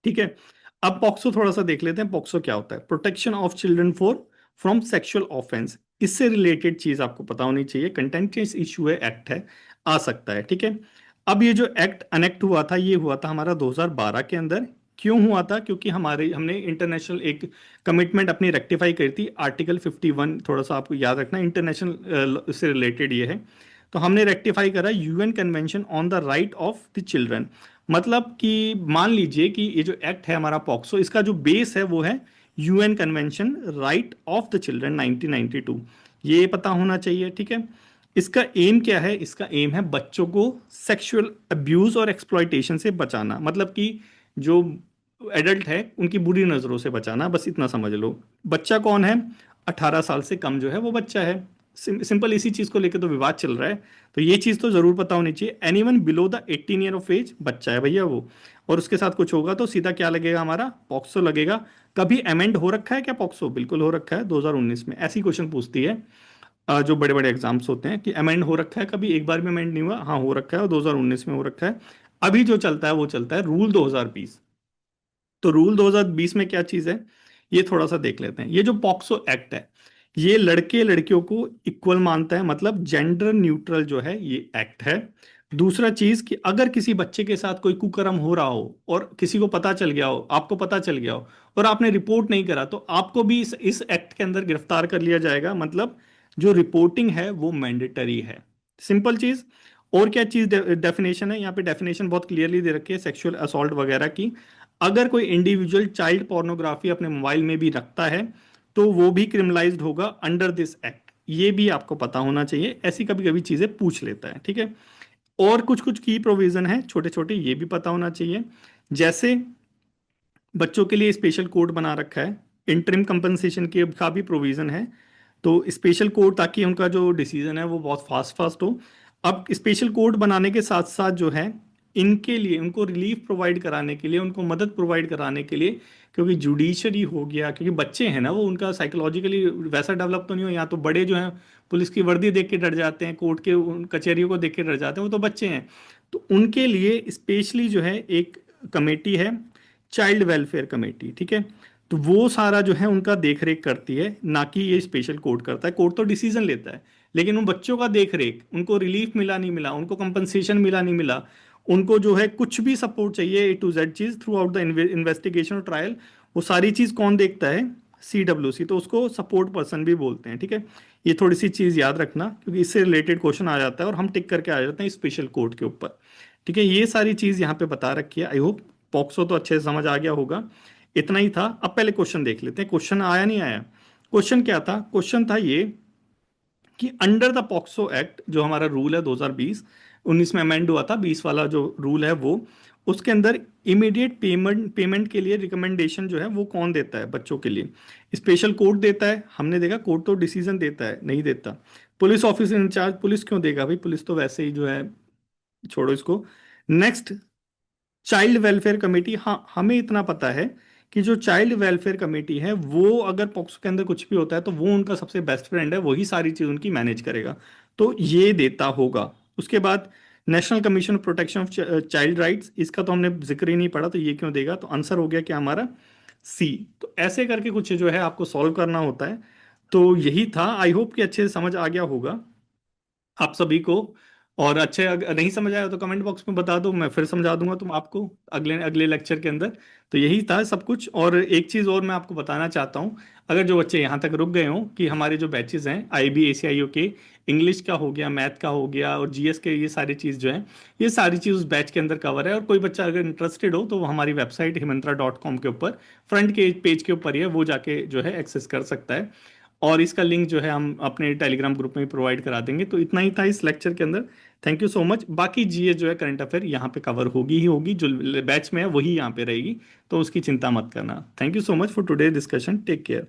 ठीक है। अब पॉक्सो थोड़ा सा देख लेते हैं, पॉक्सो क्या होता है। Protection of children for from sexual offence, इससे रिलेटेड चीज आपको पता होनी चाहिए। कंटेंटियस इशू है, एक्ट है, आ सकता है, ठीक है। अब ये जो एक्ट अनेक्ट हुआ था, ये हुआ था हमारा 2012 के अंदर। क्यों हुआ था, क्योंकि हमने इंटरनेशनल एक कमिटमेंट अपनी रेक्टिफाई करी थी, आर्टिकल 51, थोड़ा सा आपको याद रखना, इंटरनेशनल से रिलेटेड ये है। तो हमने रेक्टिफाई करा UN convention on the right of the children. मतलब कि मान लीजिए कि ये जो एक्ट है हमारा पॉक्सो, इसका जो बेस है वो है UN convention right of the children 1992, ये पता होना चाहिए, ठीक है। इसका एम क्या है, इसका एम है बच्चों को सेक्सुअल अब्यूज और एक्सप्लॉइटेशन से बचाना, मतलब कि जो एडल्ट है उनकी बुरी नज़रों से बचाना, बस इतना समझ लो। बच्चा कौन है, 18 साल से कम जो है वो बच्चा है। सिंपल इसी चीज़ को लेकर तो विवाद चल रहा है, तो ये चीज़ तो ज़रूर पता होनी चाहिए। Anyone below the 18 year of age, बच्चा है भैया वो, और उसके साथ कुछ होगा तो सीधा क्या लगेगा, हमारा पॉक्सो लगेगा। कभी अमेंड हो रखा है क्या पॉक्सो, बिल्कुल हो रखा है, 2019 में ऐसी क्वेश्चन पूछती है जो बड़े बड़े एग्जाम्स होते हैं, कि अमेंड हो रखा है कभी, एक बार भी अमेंड नहीं हुआ, हाँ हो रखा है, और 2019 में हो रखा है। अभी जो चलता है वो चलता है रूल 2020। तो रूल 2020 में क्या चीज है, ये थोड़ा सा देख लेते हैं। ये जो पॉक्सो एक्ट है, ये लड़के लड़कियों को इक्वल मानता है, मतलब जेंडर न्यूट्रल जो है ये एक्ट है। दूसरा चीज कि अगर किसी बच्चे के साथ कोई कुकर्म हो रहा हो और किसी को पता चल गया हो, आपको पता चल गया हो, और आपने रिपोर्ट नहीं करा, तो आपको भी इस एक्ट के अंदर गिरफ्तार कर लिया जाएगा। मतलब जो रिपोर्टिंग है वो मैंडेटरी है, सिंपल चीज। और क्या चीज डेफिनेशन है, यहाँ पे डेफिनेशन बहुत क्लियरली दे रखी है सेक्सुअल असॉल्ट वगैरह की। अगर कोई इंडिविजुअल चाइल्ड पोर्नोग्राफी अपने मोबाइल में भी रखता है तो वो भी क्रिमिनलाइज्ड होगा अंडर दिस एक्ट, ये भी आपको पता होना चाहिए, ऐसी कभी कभी चीजें पूछ लेता है, ठीक है। और कुछ कुछ की प्रोविजन है छोटे छोटे, ये भी पता होना चाहिए। जैसे बच्चों के लिए स्पेशल कोड बना रखा है, इंटरिम कंपनसेशन के का भी प्रोविजन है। तो स्पेशल कोड, ताकि उनका जो डिसीजन है वो बहुत फास्ट फास्ट हो। अब स्पेशल कोड बनाने के साथ साथ जो है, इनके लिए उनको रिलीफ प्रोवाइड कराने के लिए, उनको मदद प्रोवाइड कराने के लिए, क्योंकि जुडिशरी हो गया, क्योंकि बच्चे हैं ना वो, उनका साइकोलॉजिकली वैसा डेवलप तो नहीं हो, यहाँ तो बड़े जो हैं पुलिस की वर्दी देख के डर जाते हैं, कोर्ट के उन कचहरियों को देख के डर जाते हैं, वो तो बच्चे हैं। तो उनके लिए स्पेशली जो है एक कमेटी है चाइल्ड वेलफेयर कमेटी, ठीक है। तो वो सारा जो है उनका देख रेख करती है, ना कि ये स्पेशल कोर्ट करता है। कोर्ट तो डिसीजन लेता है, लेकिन उन बच्चों का देख रेख, उनको रिलीफ मिला नहीं मिला, उनको कंपनसेशन मिला नहीं मिला, उनको जो है कुछ भी सपोर्ट चाहिए, A to Z चीज थ्रू आउट द इन्वेस्टिगेशन और ट्रायल, वो सारी चीज कौन देखता है? CWC। तो उसको सपोर्ट पर्सन भी बोलते हैं, ठीक है। ये थोड़ी सी चीज याद रखना, क्योंकि इससे रिलेटेड क्वेश्चन आ जाता है और हम टिक करके आ जाते हैं स्पेशल कोर्ट के ऊपर, ठीक है। ये सारी चीज यहाँ पे बता रखी है। आई होप पॉक्सो तो अच्छे से समझ आ गया होगा। इतना ही था। अब पहले क्वेश्चन देख लेते हैं, क्वेश्चन आया नहीं आया। क्वेश्चन क्या था? क्वेश्चन था ये कि अंडर द पॉक्सो एक्ट, जो हमारा रूल है 2020, 19 में अमेंड हुआ था, 20 वाला जो रूल है वो, उसके अंदर इमीडिएट पेमेंट पेमेंट के लिए रिकमेंडेशन जो है वो कौन देता है बच्चों के लिए? स्पेशल कोर्ट देता है। हमने देखा कोर्ट तो डिसीजन देता है, नहीं देता। पुलिस ऑफिसर इंचार्ज, पुलिस क्यों देगा भाई? पुलिस तो वैसे ही जो है, छोड़ो इसको। Next, child welfare committee. हाँ, हमें इतना पता है कि जो चाइल्ड वेलफेयर कमेटी है वो, अगर पॉक्सो के अंदर कुछ भी होता है तो वो उनका सबसे बेस्ट फ्रेंड है, वही सारी चीज उनकी मैनेज करेगा, तो ये देता होगा। उसके बाद national commission protection of child rights, इसका तो हमने जिक्र ही नहीं पढ़ा, तो ये क्यों देगा? तो आंसर हो गया क्या हमारा? सी। तो ऐसे करके कुछ जो है आपको सॉल्व करना होता है। तो यही था। आई होप कि अच्छे से समझ आ गया होगा आप सभी को। और अच्छे, अगर नहीं समझ आया तो कमेंट बॉक्स में बता दो, मैं फिर समझा दूंगा तुम आपको अगले अगले लेक्चर के अंदर। तो यही था सब कुछ। और एक चीज़ और मैं आपको बताना चाहता हूँ, अगर जो बच्चे यहाँ तक रुक गए हों, कि हमारे जो बैचेस हैं IB ACIO के, इंग्लिश का हो गया, मैथ का हो गया और GS के, ये सारी चीज़ जो है, ये सारी चीज़ उस बैच के अंदर कवर है। और कोई बच्चा अगर इंटरेस्टेड हो तो वो हमारी वेबसाइट himantra.com के ऊपर फ्रंट के पेज के ऊपर ही है, वो जाके जो है एक्सेस कर सकता है। और इसका लिंक जो है हम अपने टेलीग्राम ग्रुप में प्रोवाइड करा देंगे। तो इतना ही था इस लेक्चर के अंदर। Thank you so much. बाकी GS जो है, करंट अफेयर, यहाँ पे कवर होगी ही होगी, जो बैच में है वही यहाँ पे रहेगी, तो उसकी चिंता मत करना। Thank you so much for today discussion. Take care.